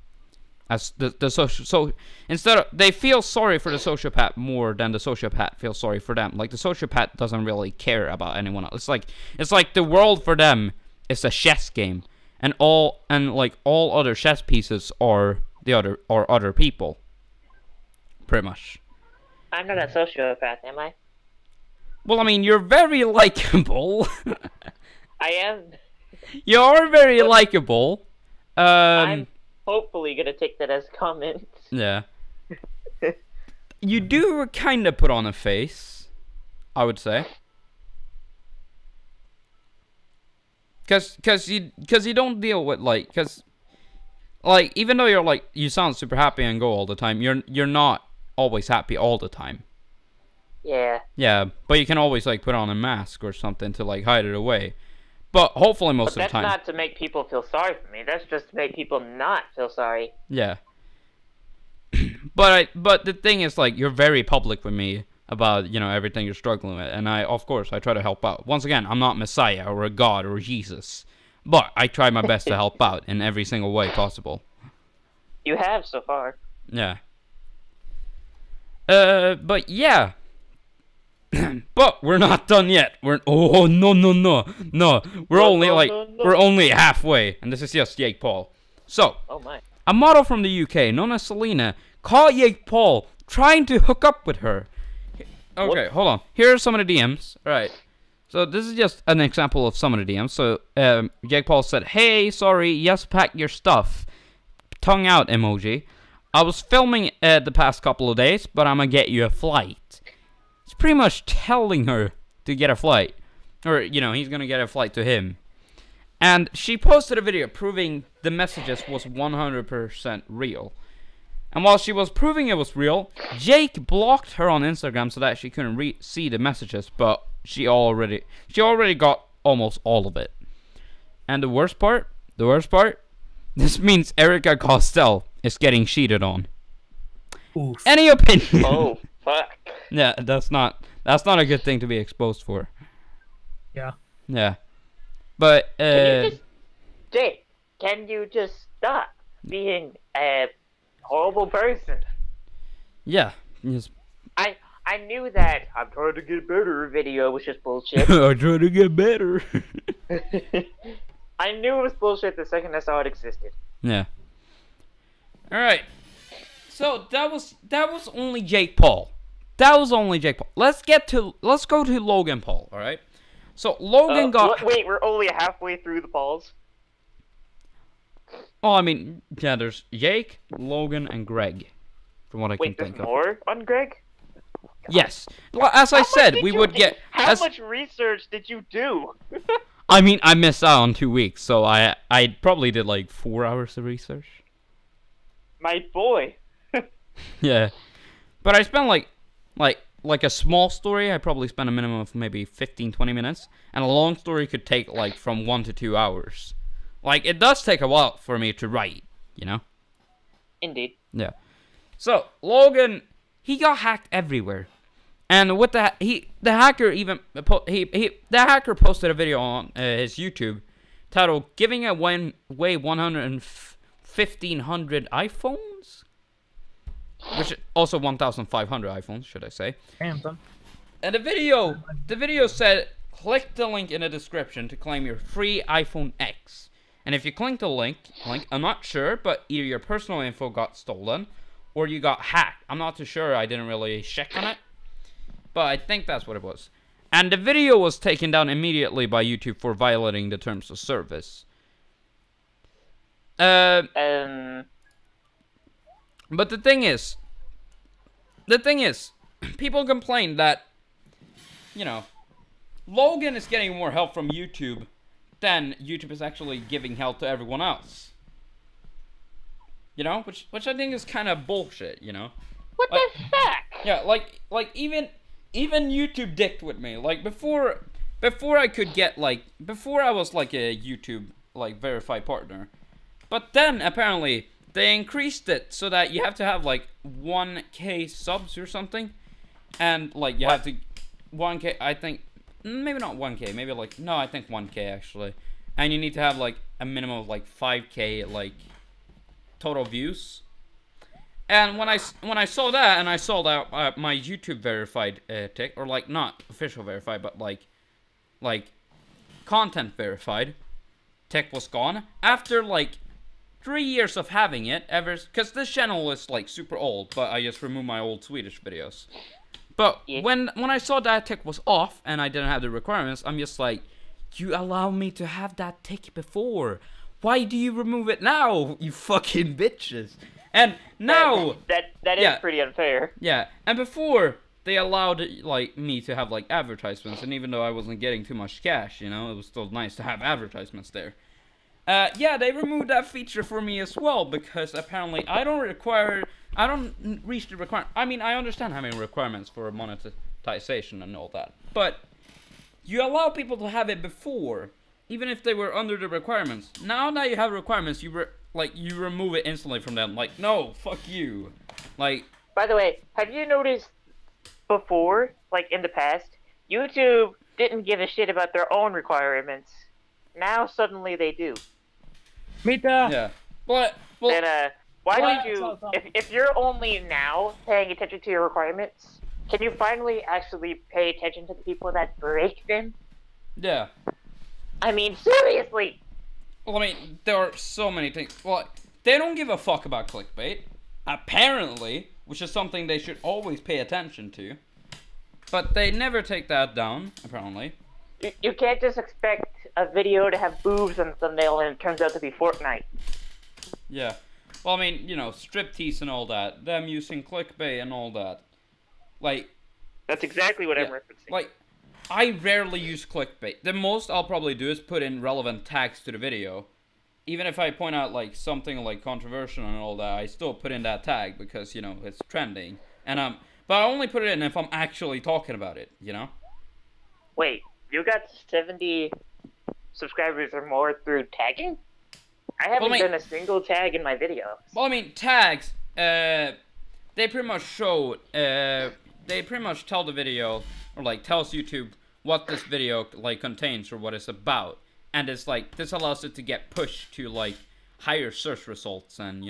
as the social, so instead of, they feel sorry for the sociopath more than the sociopath feels sorry for them. Like, the sociopath doesn't really care about anyone else. It's like the world for them is a chess game, and all other chess pieces are other people, pretty much. I'm not a sociopath, am I? Well, I mean, you're very likable. I am. You are very likable. I'm hopefully gonna take that as comment. Yeah. You do kind of put on a face, I would say. Cause you don't deal with cause even though you sound super happy and go all the time, you're not always happy all the time. Yeah. Yeah, but you can always put on a mask or something to hide it away. But hopefully most of the time. That's not to make people feel sorry for me. That's just to make people not feel sorry. Yeah. But the thing is, you're very public with me about, everything you're struggling with, and of course I try to help out. Once again, I'm not Messiah or a God or Jesus, but I try my best to help out in every single way possible. You have so far. Yeah. But yeah. But we're not done yet. No. We're only halfway, and this is just Jake Paul. So, a model from the UK known as Selena caught Jake Paul trying to hook up with her. Okay, hold on. Here are some of the DMs. All right. So this is just an example of some of the DMs. So Jake Paul said, "Hey, sorry, just pack your stuff." Tongue out emoji. I was filming the past couple of days, but I'm gonna get you a flight. It's pretty much telling her to get a flight. Or, he's gonna get a flight to him. And she posted a video proving the messages was 100% real. And while she was proving it was real, Jake blocked her on Instagram so that she couldn't see the messages, but she already got almost all of it. And the worst part, this means Erica Costell is getting cheated on. Oof. Any opinion? fuck. Yeah, that's not a good thing to be exposed for. Yeah. Yeah. But Can you just, Jay? Can you just stop being a horrible person? yeah. Yes. I knew that I'm trying to get better video was just bullshit. I'm trying to get better. I knew it was bullshit the second I saw it existed. Yeah. All right. So that was only Jake Paul. That was only Jake Paul. Let's go to Logan Paul. All right. So Logan got. Wait, we're only halfway through the Pauls. Oh, I mean, yeah. There's Jake, Logan, and Greg. From what I can think of. Wait, there's more on Greg? Yes. Well, as I said, we would get. How much research did you do? I mean, I missed out on 2 weeks, so I probably did like 4 hours of research. My boy. Yeah, but I spent like a small story. I probably spent a minimum of maybe 15-20 minutes, and a long story could take like from 1 to 2 hours. Like it does take a while for me to write, you know. Indeed. Yeah. So Logan, he got hacked everywhere. And with the hacker posted a video on his YouTube titled "Giving Away 1,500 iPhones," which also 1,500 iPhones, should I say? Damn, son. And the video said, "Click the link in the description to claim your free iPhone X." And if you click the link, I'm not sure, but either your personal info got stolen or you got hacked. I'm not too sure. I didn't really check on it. But I think that's what it was. And the video was taken down immediately by YouTube for violating the terms of service. But the thing is, people complain that, you know, Logan is getting more help from YouTube than YouTube is actually giving help to everyone else. You know, which I think is kind of bullshit, you know? What the fuck? Yeah, like even YouTube dicked with me. Like before I could get before I was like a YouTube like verified partner. But then apparently they increased it so that you have to have like 1K subs or something. And like you have to 1K, I think maybe not 1K, maybe like no, I think 1K actually. And you need to have like a minimum of like 5K like total views. And when I saw that, and I saw that my YouTube verified tick, or like not official verified, but like content verified tick was gone after like 3 years of having it. Because this channel is like super old, but I just removed my old Swedish videos. But yeah. when I saw that tick was off and I didn't have the requirements, I'm just like, you allowed me to have that tick before. Why do you remove it now, you fucking bitches? And now that is pretty unfair. Yeah, and before they allowed like me to have like advertisements, and even though I wasn't getting too much cash, you know, it was still nice to have advertisements there. Yeah, they removed that feature for me as well because apparently I don't reach the requirement. I mean, I understand having requirements for monetization and all that, but you allow people to have it before, even if they were under the requirements. Now that you have requirements, you remove it instantly from them. Like, no, fuck you. Like. By the way, have you noticed before, like in the past, YouTube didn't give a shit about their own requirements. Now suddenly they do. Mita. Yeah. Well, then why don't you? If you're only now paying attention to your requirements, can you finally actually pay attention to the people that break them? Yeah. I mean, seriously. Well, I mean, there are so many things. Well, they don't give a fuck about clickbait, apparently, which is something they should always pay attention to. But they never take that down, apparently. You can't just expect a video to have boobs on the thumbnail and it turns out to be Fortnite. Yeah. Well, I mean, you know, striptease and all that. Them using clickbait and all that. Like. That's exactly what I'm referencing. Like, I rarely use clickbait. The most I'll probably do is put in relevant tags to the video. Even if I point out, like, something, like, controversial and all that, I still put in that tag because, you know, it's trending. And, but I only put it in if I'm actually talking about it, you know? Wait, you got 70 subscribers or more through tagging? I haven't done a single tag in my videos. Well, I mean, tags, they pretty much show, they pretty much tell the video, or like tells YouTube what this video like contains or what it's about, and it's like this allows it to get pushed to like higher search results and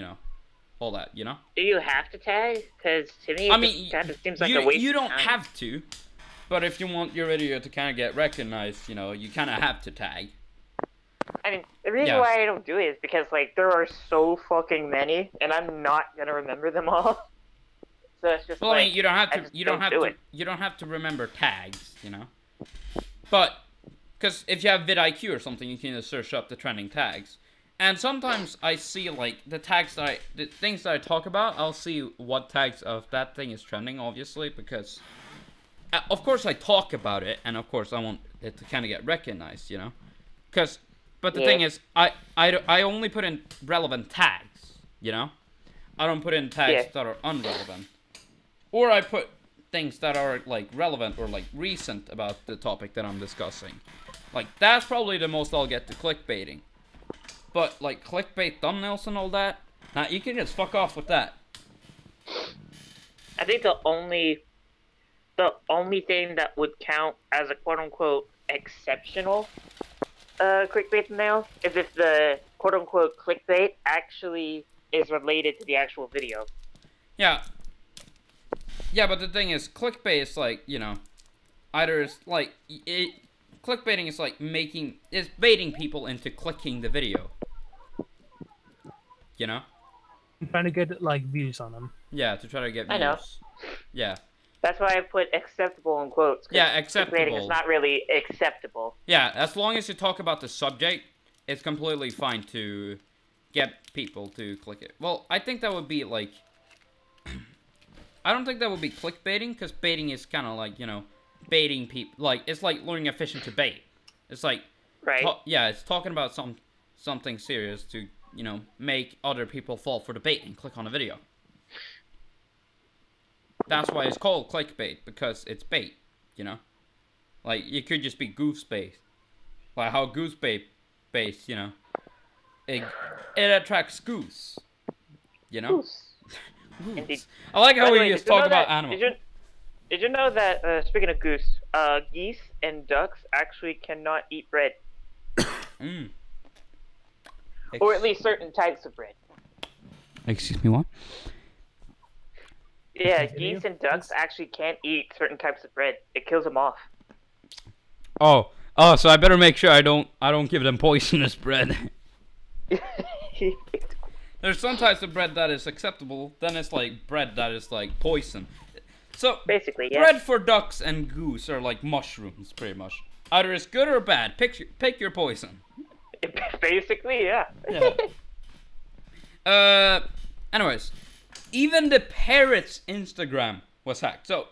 all that, Do you have to tag? Because to me, it kind of seems like a waste. You don't of time. have to, but if you want your video to kind of get recognized, you kind of have to tag. I mean, the reason why I don't do it is because like there are so fucking many, and I'm not gonna remember them all. So it's just. Well, like, I mean, you don't have to. You don't have to remember tags, But, because if you have vidIQ or something, you can just search up the trending tags. And sometimes I see like the things that I talk about. I'll see what tags of that thing is trending, obviously, because of course I talk about it, and of course I want it to kind of get recognized, But the thing is, I only put in relevant tags, I don't put in tags that are unrelevant, or I put things that are like relevant or like recent about the topic that I'm discussing. Like that's probably the most I'll get to clickbaiting. But like clickbait thumbnails and all that, nah, you can just fuck off with that. I think the only thing that would count as a quote-unquote exceptional clickbait thumbnail is if the quote-unquote clickbait actually is related to the actual video. Yeah. Yeah, but the thing is, clickbait is like, either it's like, clickbaiting is like it's baiting people into clicking the video. I'm trying to get, like, views on them. Yeah, to try to get views. I know. Yeah. That's why I put acceptable in quotes. Yeah, acceptable. Clickbaiting is not really acceptable. Yeah, as long as you talk about the subject, it's completely fine to get people to click it. Well, I think that would be, like... I don't think that would be clickbaiting, because baiting is kind of like, baiting people. Like, it's like luring a fish into bait. It's like... Right. It's talking about something serious to... make other people fall for the bait and click on a video. That's why it's called clickbait, because it's bait, Like, it could just be goose bait. Like how goose bait, it attracts goose, Goose. Goose. I like how we just talk about animals. Did you know that, speaking of goose, geese and ducks actually cannot eat bread? Or at least certain types of bread. Excuse me, what? Yeah, geese and ducks actually can't eat certain types of bread. It kills them off. Oh, so I better make sure I don't give them poisonous bread. There's some types of bread that is acceptable, then it's like bread that is like poison. So basically, yeah. Bread for ducks and goose are like mushrooms, pretty much. Either it's good or bad. Pick your poison. Basically, yeah. Anyways, even the parrot's Instagram was hacked. So,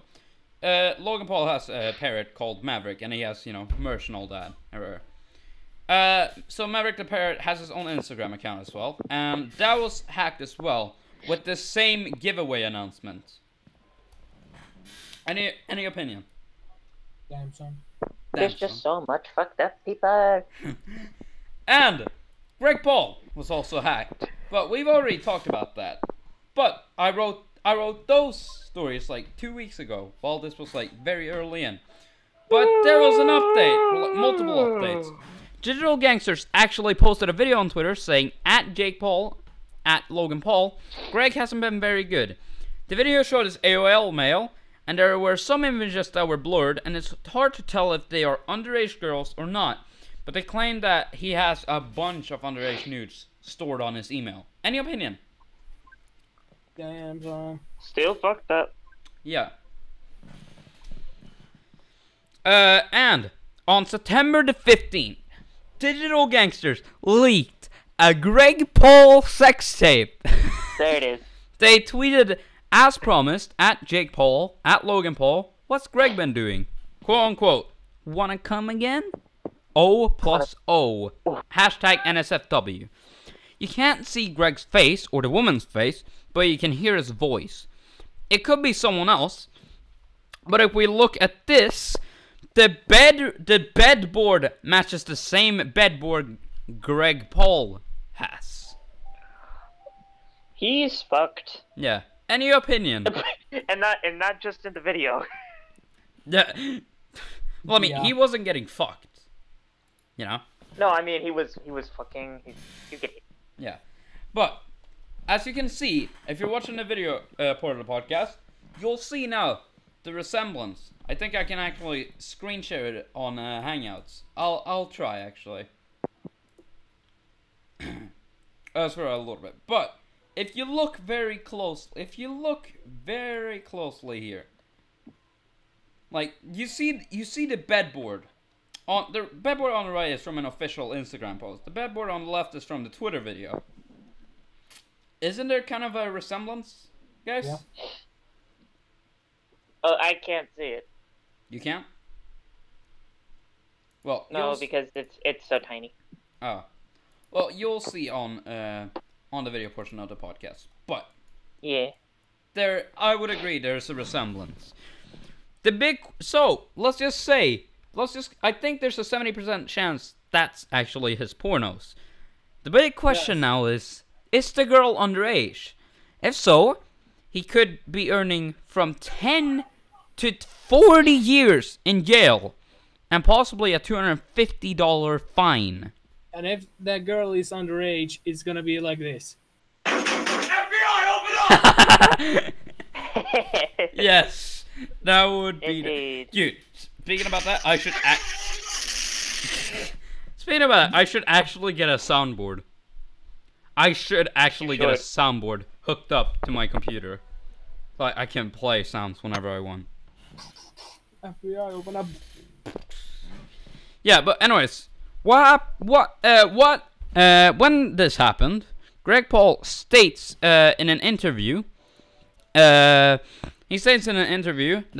Logan Paul has a parrot called Maverick, and he has, merch and all that. So Maverick the parrot has his own Instagram account as well, and that was hacked as well with the same giveaway announcement. Any opinion? Damn, son. There's just so much fucked up people. And Greg Paul was also hacked, but we've already talked about that. But I wrote those stories like 2 weeks ago, while this was like very early in. But there was an update, multiple updates. Digital Gangsters actually posted a video on Twitter saying @JakePaul, @LoganPaul, Greg hasn't been very good. The video showed his AOL mail, and there were some images that were blurred, and it's hard to tell if they are underage girls or not. But they claim that he has a bunch of underage nudes stored on his email. Any opinion? Damn, son. Still fucked up. Yeah. And on September the 15th, Digital Gangsters leaked a Greg Paul sex tape. There it is. They tweeted, as promised, @JakePaul, @LoganPaul, what's Greg been doing? Quote unquote, wanna come again? O+O. #NSFW. You can't see Greg's face, or the woman's face, but you can hear his voice. It could be someone else, but if we look at this, the bedboard matches the same bedboard Greg Paul has. He's fucked. Yeah. Any opinion? and not just in the video. Yeah. Well, I mean, he wasn't getting fucked. You know? No, I mean he was fucking. He's getting. Yeah, but as you can see, if you're watching the video part of the podcast, you'll see now the resemblance. I think I can actually screen share it on Hangouts. I'll try actually. That's for a little bit, but if you look very close, here, like you see the bedboard. On the bedboard on the right is from an official Instagram post. The bedboard on the left is from the Twitter video. Isn't there kind of a resemblance, guys? Yeah. Oh, I can't see it. You can't? Well, no, because it's so tiny. Oh, well, you'll see on the video portion of the podcast. But yeah, I would agree there's a resemblance. I think there's a 70% chance that's actually his pornos. The big question now is the girl underage? If so, he could be earning from 10 to 40 years in jail, and possibly a $250 fine. And if that girl is underage, it's gonna be like this. FBI, open up! Yes, that would be... Dude, speaking about that, I should actually get a soundboard. I should actually get a soundboard hooked up to my computer. Like, I can play sounds whenever I want. FBI, open up. Yeah, but anyways, when this happened, Greg Paul states in an interview, that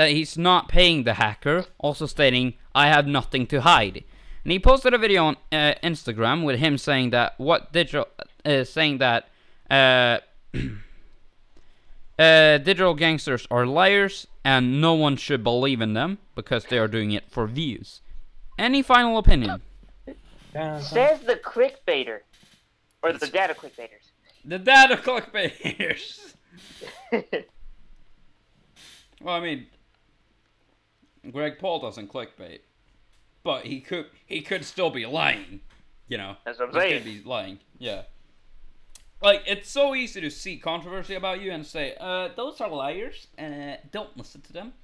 he's not paying the hacker, also stating, "I have nothing to hide." And he posted a video on Instagram with him saying that digital gangsters are liars and no one should believe in them because they are doing it for views. Any final opinion? Says the clickbaiter. Or the data clickbaiters. The data clickbaiters! Well, I mean, Greg Paul doesn't clickbait, but he could still be lying, you know. That's what I'm saying. He could be lying, yeah. Like, it's so easy to see controversy about you and say, those are liars, don't listen to them.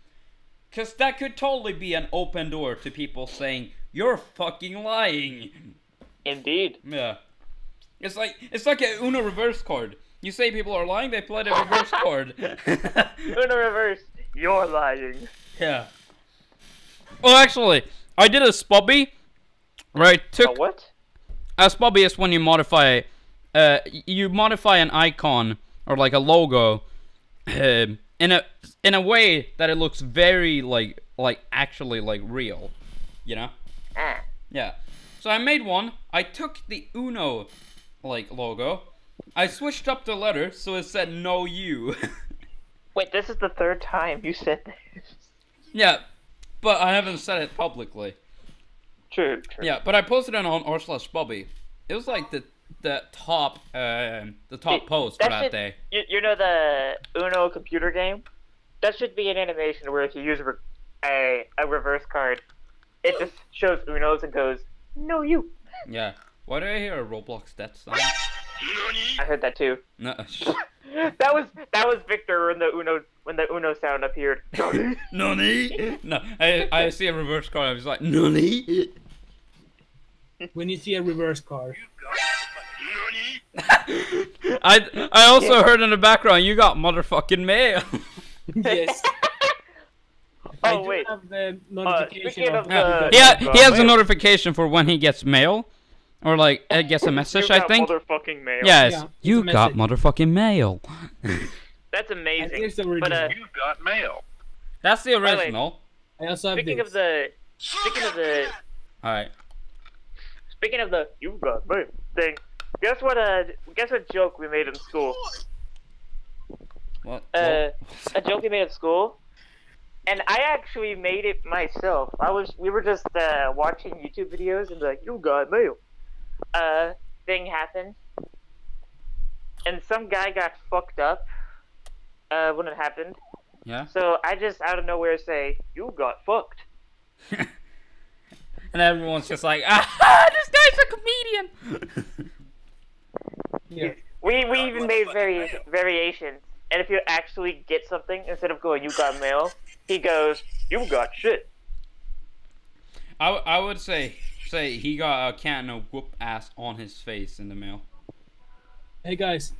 Because that could totally be an open door to people saying, you're fucking lying. Indeed. Yeah. It's like a Uno reverse card. You say people are lying, they play the reverse card. Uno reverse, you're lying. Yeah. Well, actually, I did a spobby. Right? A what? A spobby is when you modify an icon or like a logo in a way that it looks very like actually like real, you know? Ah. Yeah. So I made one. I took the Uno like logo. I switched up the letter so it said no you. Wait, this is the third time you said this. Yeah, but I haven't said it publicly. True. Yeah, but I posted it on r/Bobby. It was like the top post for that day. You know the Uno computer game? That should be an animation where if you use a reverse card, it just shows Unos and goes, no you. Yeah. Why do I hear a Roblox death sound? I heard that too. No. that was Victor when the Uno sound appeared. Nani? No, I see a reverse card. I was like, Nani? When you see a reverse card. I also heard in the background, you got motherfucking mail. Yes. Oh wait. Have the notification of he has a notification for when he gets mail, or like gets a message. You I got think. Motherfucking mail. Yes, Yeah, you got message. motherfucking mail. That's amazing. Here's the original. But You got mail. That's the original. I also have speaking this. of the All right. Speaking of the you got mail thing, guess what joke we made in school? What? A joke we made at school, and I actually made it myself. We were just watching YouTube videos and the you got mail thing happened, and some guy got fucked up, when it happened. Yeah. So I just out of nowhere say, "You got fucked." And everyone's just like, "Ah, this guy's a comedian." Yeah. We even made variations. And if you actually get something, instead of going, "You got mail," he goes, "You got shit." I would say he got a can of whoop ass on his face in the mail. Hey guys,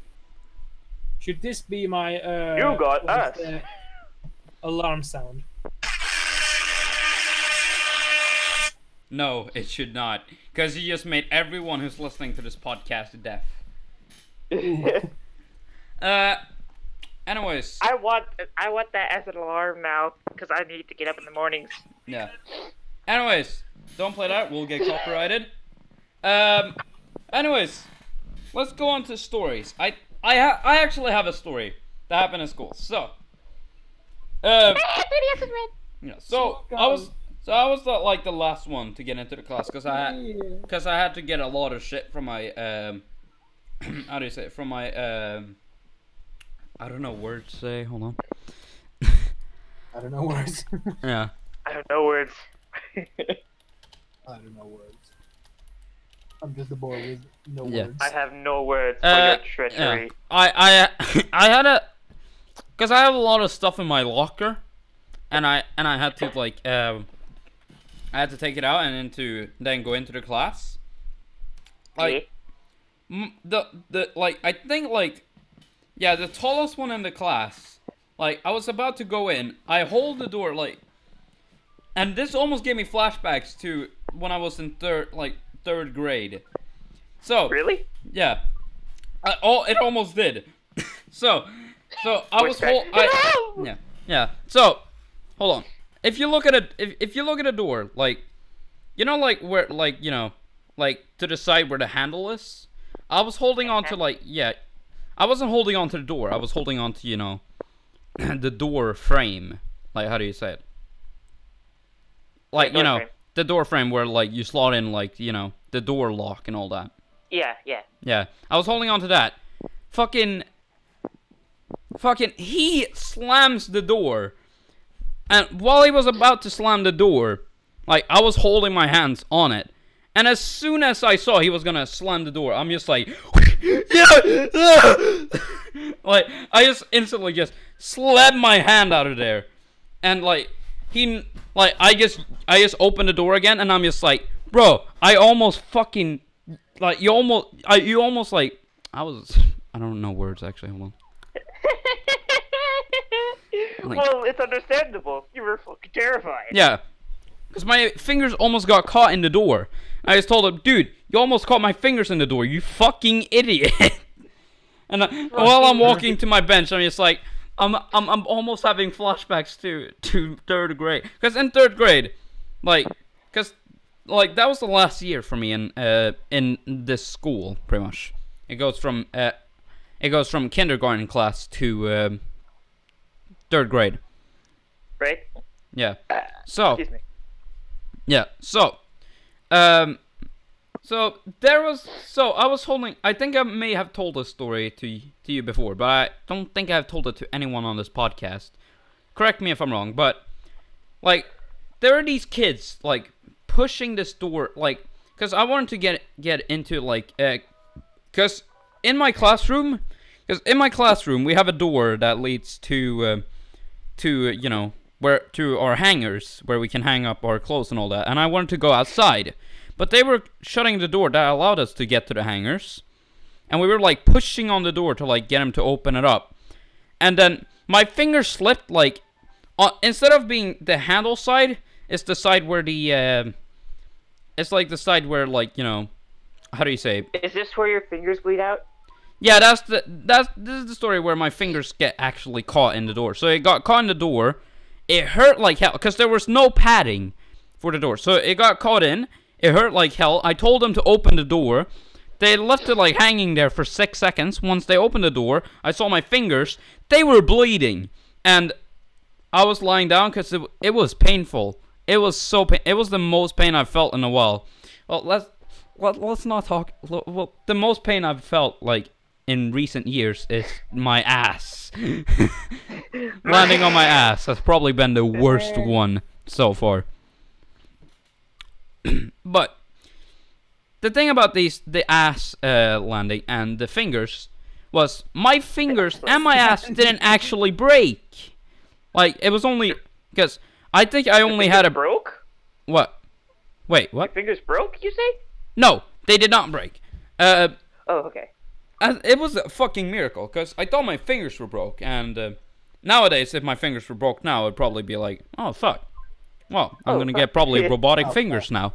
should this be my You got us. Alarm sound? No, it should not, because you just made everyone who's listening to this podcast deaf. Anyways. I want that as an alarm now, because I need to get up in the mornings. Yeah. Anyways, don't play that. We'll get copyrighted. Anyways, let's go on to stories. I actually have a story that happened in school. So. Yeah. So I was like the last one to get into the class because I had to get a lot of shit from my how do you say it? From my I don't know words to say. Hold on. I don't know words. Yeah. I have no words. I don't know words. I'm just a boy with no Yeah. words. I have no words for your treachery. Yeah. I had a, cause I have a lot of stuff in my locker, and I had to like I had to take it out and then go into the class. Like the like I think like yeah, the tallest one in the class. Like I was about to go in, I hold the door like, and this almost gave me flashbacks to when I was in third grade. So really? Yeah. It almost did. so I was yeah. So hold on. If you look at a door, like, you know, like where, like, you know, like to the side where the handle is, I was holding on to like, yeah, I wasn't holding on to the door. I was holding on to, you know, the door frame. Like, how do you say it? Like, you know, the door frame where like you slot in like, you know, the door lock and all that. Yeah. Yeah, I was holding on to that. Fucking, he slams the door. And while he was about to slam the door, like, I was holding my hands on it. And as soon as I saw he was gonna slam the door, I'm just like, like, I just instantly just slapped my hand out of there. And like, I just opened the door again, and I'm just like, bro, I almost fucking, like, you almost like, I don't know words actually, hold on. Like, well, it's understandable. You were fucking terrified. Yeah, because my fingers almost got caught in the door. I just told him, dude, you almost caught my fingers in the door, you fucking idiot. And while I'm walking to my bench, I'm just like, I'm almost having flashbacks to third grade. Because in third grade, like, that was the last year for me in this school, pretty much. It goes from kindergarten class to third grade. Right? Yeah. So. Excuse me. Yeah. So. So there was. So I was holding. I think I may have told this story to you before, but I don't think I've told it to anyone on this podcast. Correct me if I'm wrong, but like there are these kids like pushing this door, like, because I wanted to get into like, because in my classroom we have a door that leads to you know, to our hangers where we can hang up our clothes and all that, and I wanted to go outside, but they were shutting the door that allowed us to get to the hangers, and we were like pushing on the door to like get them to open it up, and then my finger slipped, like, instead of being the handle side, it's the side where the it's like the side where, like, you know, how do you say? Is this where your fingers bleed out? Yeah, this is the story where my fingers get actually caught in the door. So it got caught in the door. It hurt like hell because there was no padding for the door. So it got caught in. It hurt like hell. I told them to open the door. They left it like hanging there for 6 seconds. Once they opened the door, I saw my fingers. They were bleeding, and I was lying down because it was painful. It was so pain. It was the most pain I've felt in a while. Well, let's not talk. Well, the most pain I've felt like in recent years is my ass. Landing on my ass has probably been the worst one so far. But the thing about the ass landing and the fingers was my fingers and my ass didn't actually break. Like, it was only because I think I only had a broke. What? Wait, what? Your fingers broke, you say? No, they did not break. Oh, okay. It was a fucking miracle, because I thought my fingers were broke, and nowadays, if my fingers were broke now, I'd probably be like, oh, fuck. Well, I'm gonna get probably robotic fingers now.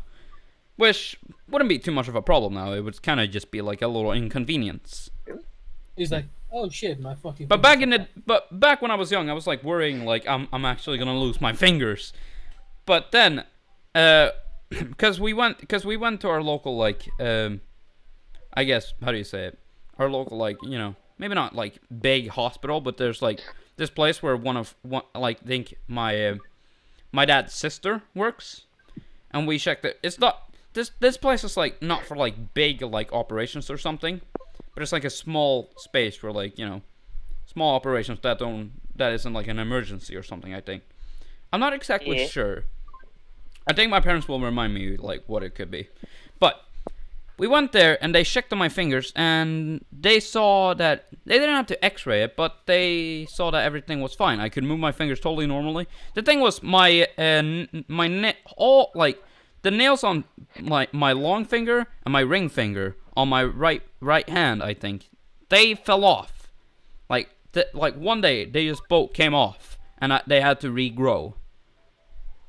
Which wouldn't be too much of a problem now. It would kind of just be like a little inconvenience. He's like, oh shit, my fucking. But back when I was young, I was like worrying like I'm actually gonna lose my fingers. But then, because we went to our local like I guess, how do you say it? Our local, like, you know, maybe not like big hospital, but there's like this place where I think my dad's sister works, and we checked it. It's not this place is like not for like big like operations or something, but it's like a small space for like, you know, small operations that isn't like an emergency or something. I think I'm not exactly sure. I think my parents will remind me like what it could be, but. We went there, and they checked on my fingers, and they saw that they didn't have to x-ray it, but they saw that everything was fine. I could move my fingers totally normally. The thing was, the nails on my long finger and my ring finger on my right hand, I think, they fell off. Like one day, they just both came off, and they had to regrow.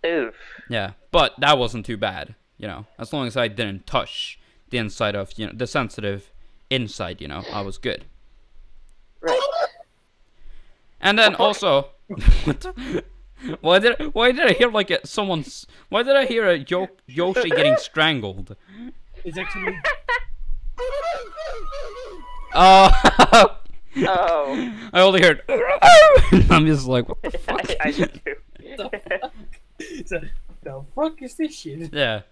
Oof. Yeah, but that wasn't too bad, you know, as long as I didn't touch the inside of, you know, the sensitive inside, you know, I was good. Right. And then also, why did I hear like why did I hear a Yoshi getting strangled? It's actually. Oh. Oh. I only heard. I'm just like, what the fuck? I did too. The fuck is this shit? Yeah.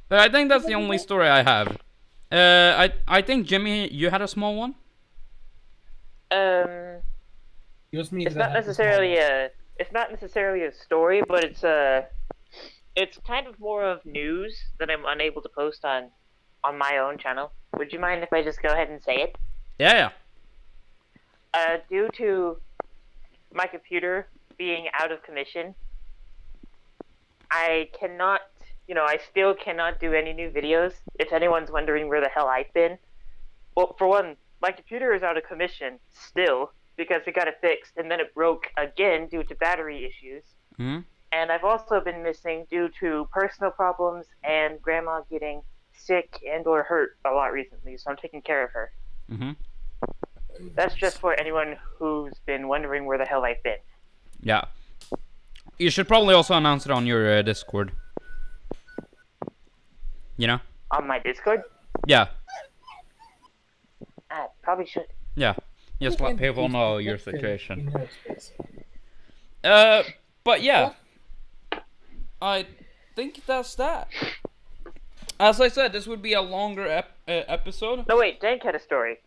But I think that's the only story I have. I think Jimmy, you had a small one. It's not necessarily a story, but it's kind of more of news that I'm unable to post on my own channel. Would you mind if I just go ahead and say it? Yeah. Due to my computer being out of commission, I cannot. You know, I still cannot do any new videos. If anyone's wondering where the hell I've been. Well, for one, my computer is out of commission still because we got it fixed, and then it broke again due to battery issues. Mm-hmm. And I've also been missing due to personal problems and grandma getting sick and or hurt a lot recently, so I'm taking care of her. Mm-hmm. That's just for anyone who's been wondering where the hell I've been. Yeah. You should probably also announce it on your Discord. You know? On my Discord? Yeah. I probably should. Yeah. Just let people know your situation. But yeah. I think that's that. As I said, this would be a longer episode. No, wait, Dank had a story.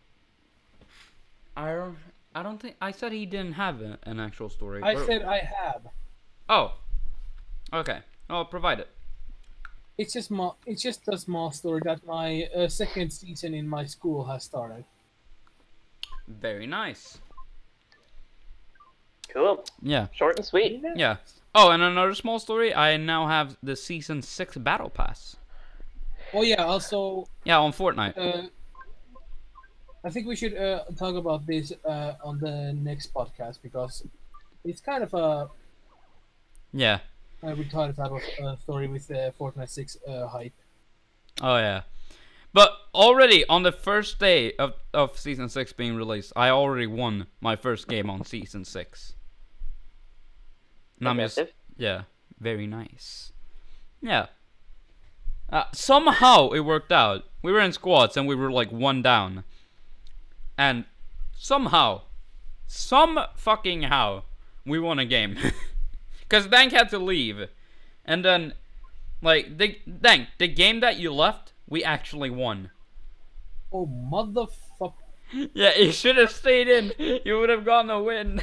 I don't think... I said he didn't have an actual story. I said I have. Oh. Okay. I'll provide it. It's just a small story that my second season in my school has started. Very nice. Cool. Yeah. Short and sweet. Yeah. Oh, and another small story. I now have the season 6 battle pass. Oh yeah. Also. Yeah, on Fortnite. I think we should talk about this on the next podcast because it's kind of a. Yeah. A retarded type of story with the Fortnite 6 hype. Oh yeah, but already on the first day of season 6 being released, I already won my first game on season 6. And I'm just, yeah, very nice. Yeah. Somehow it worked out. We were in squads and we were like 1 down, and somehow, some fucking how, we won a game. Because Dank had to leave. And then, like, the game that you left, we actually won. Oh, motherfucker. Yeah, you should have stayed in. You would have gotten a win.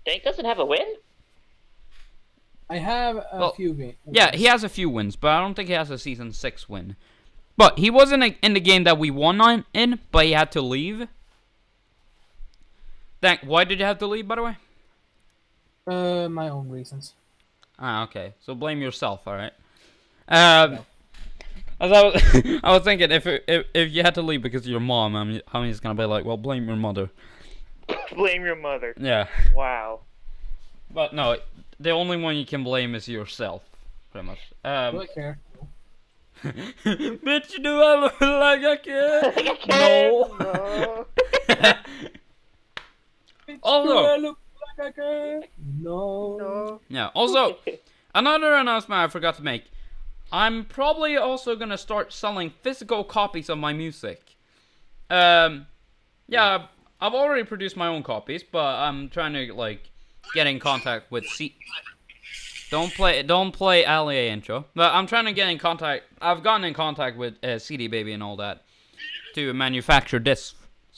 Dank doesn't have a win? I have a few wins. Yeah, he has a few wins, but I don't think he has a Season 6 win. But he wasn't in the game that we won in, but he had to leave. Why did you have to leave, by the way? My own reasons. Ah, okay. So blame yourself, alright? No. As I was thinking, if you had to leave because of your mom, I'm just gonna be like, well, blame your mother. Blame your mother. Yeah. Wow. But no, the only one you can blame is yourself, pretty much. Do I care? Bitch, do I look like I care? Like I can. No. Do Although, I look like I care? No. yeah. Also, another announcement I forgot to make. I'm probably also gonna start selling physical copies of my music. Yeah, I've already produced my own copies, but I'm trying to like get in contact with Don't play Ali intro. But I'm trying to get in contact. I've gotten in contact with CD Baby and all that to manufacture discs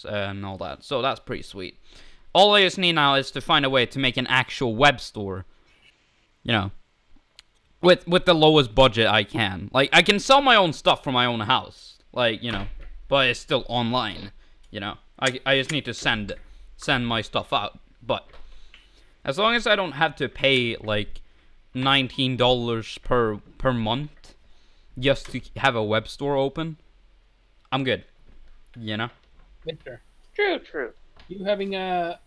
and all that. So that's pretty sweet. All I just need now is to find a way to make an actual web store. You know, with the lowest budget I can. Like, I can sell my own stuff from my own house. Like, you know, but it's still online. You know, I just need to send my stuff out. But as long as I don't have to pay like $19 per month just to have a web store open, I'm good. You know? Victor, True. you having a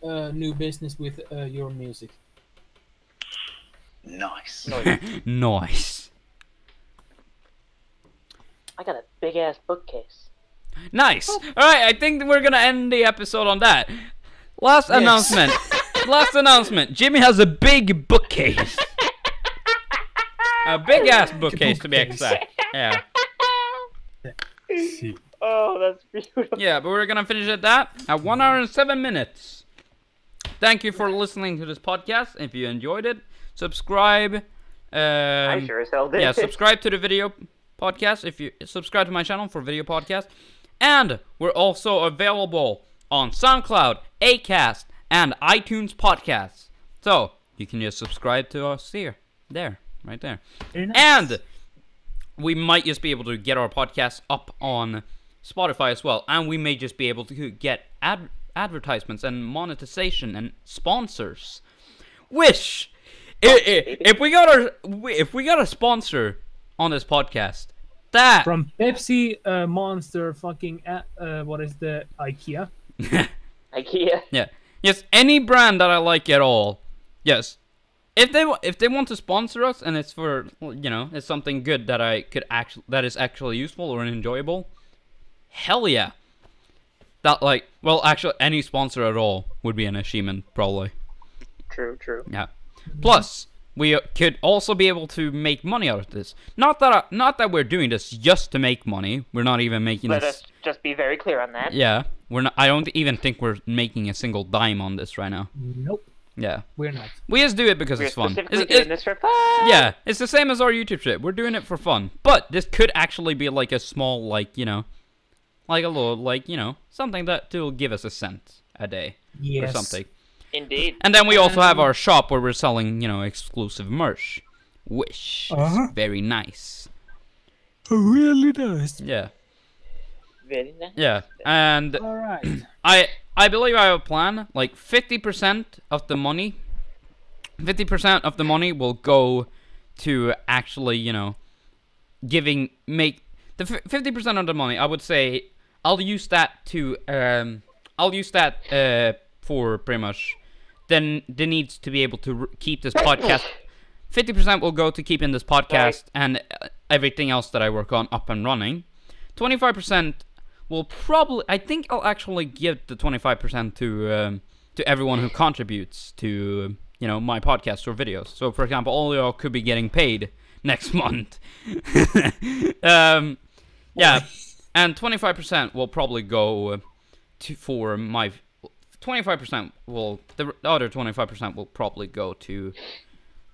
new business with your music? Nice. Nice. I got a big ass bookcase. Nice. All right, I think we're gonna end the episode on that. Last announcement. Last announcement. Jimmy has a big bookcase. A big ass bookcase to be exact. Yeah. Oh, that's beautiful. Yeah, but we're gonna finish at that at 1 hour and 7 minutes. Thank you for listening to this podcast. If you enjoyed it, subscribe. I sure as hell did. Yeah, subscribe to the video podcast. If you subscribe to my channel for video podcast, and we're also available on SoundCloud, Acast, and iTunes podcasts. So you can just subscribe to us there, right there. Very nice. And we might just be able to get our podcast up on Spotify as well, and we may just be able to get advertisements and monetization and sponsors. Which, if we got a sponsor on this podcast, that From Pepsi, Monster, fucking what is the IKEA? IKEA. Yeah. Yes, any brand that I like at all. Yes. If they want to sponsor us and it's for, you know, it's something good that that is actually useful or enjoyable, hell yeah. That actually any sponsor at all would be an achievement probably. True. Yeah. Plus, we could also be able to make money out of this. Not that we're doing this just to make money. We're not even making Let this. us just be very clear on that. Yeah, we're not. I don't even think we're making a single dime on this right now. Nope, Yeah, we're not. we just do it because We're it's fun. specifically doing this for fun. Yeah, it's the same as our YouTube shit. We're doing it for fun. But this could actually be like a small, like, you know, like a little, like, you know, something that will give us a cent a day Yes. or something. Indeed. And then we also have our shop where we're selling, you know, exclusive merch, which is very nice. Really nice. Yeah, Very nice. yeah, and All right. I believe I have a plan. Like 50% of the money, 50% of the money will go to actually, you know, make the 50% of the money. I would say I'll use that to for pretty much then the needs to be able to keep this podcast. 50% will go to keeping this podcast and everything else that I work on up and running. 25% will probably, I think I'll actually give the 25% to everyone who contributes to, you know, my podcast or videos. So for example, all y'all could be getting paid next month. Yeah, and 25% will probably go for my 25% will the other 25% will probably go to, I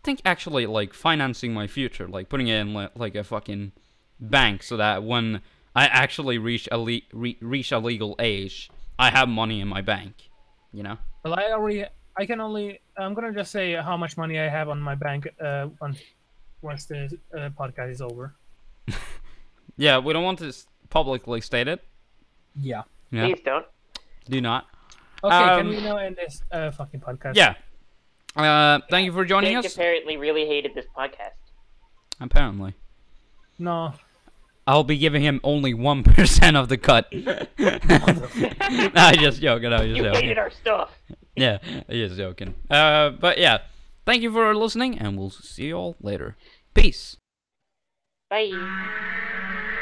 think, actually like financing my future, like putting in like a fucking bank so that when I actually reach a legal age, I have money in my bank. You know. Well, I'm gonna just say how much money I have on my bank once the podcast is over. Yeah, we don't want to publicly state it. Yeah. Please don't. Do not. Okay, can we now end this fucking podcast? Yeah. Thank you for joining Jake us. apparently really hated this podcast. Apparently. No. I'll be giving him only 1% of the cut. I'm just joking. You hated our stuff. Yeah, just joking. But yeah, thank you for listening, and we'll see you all later. Peace. Bye.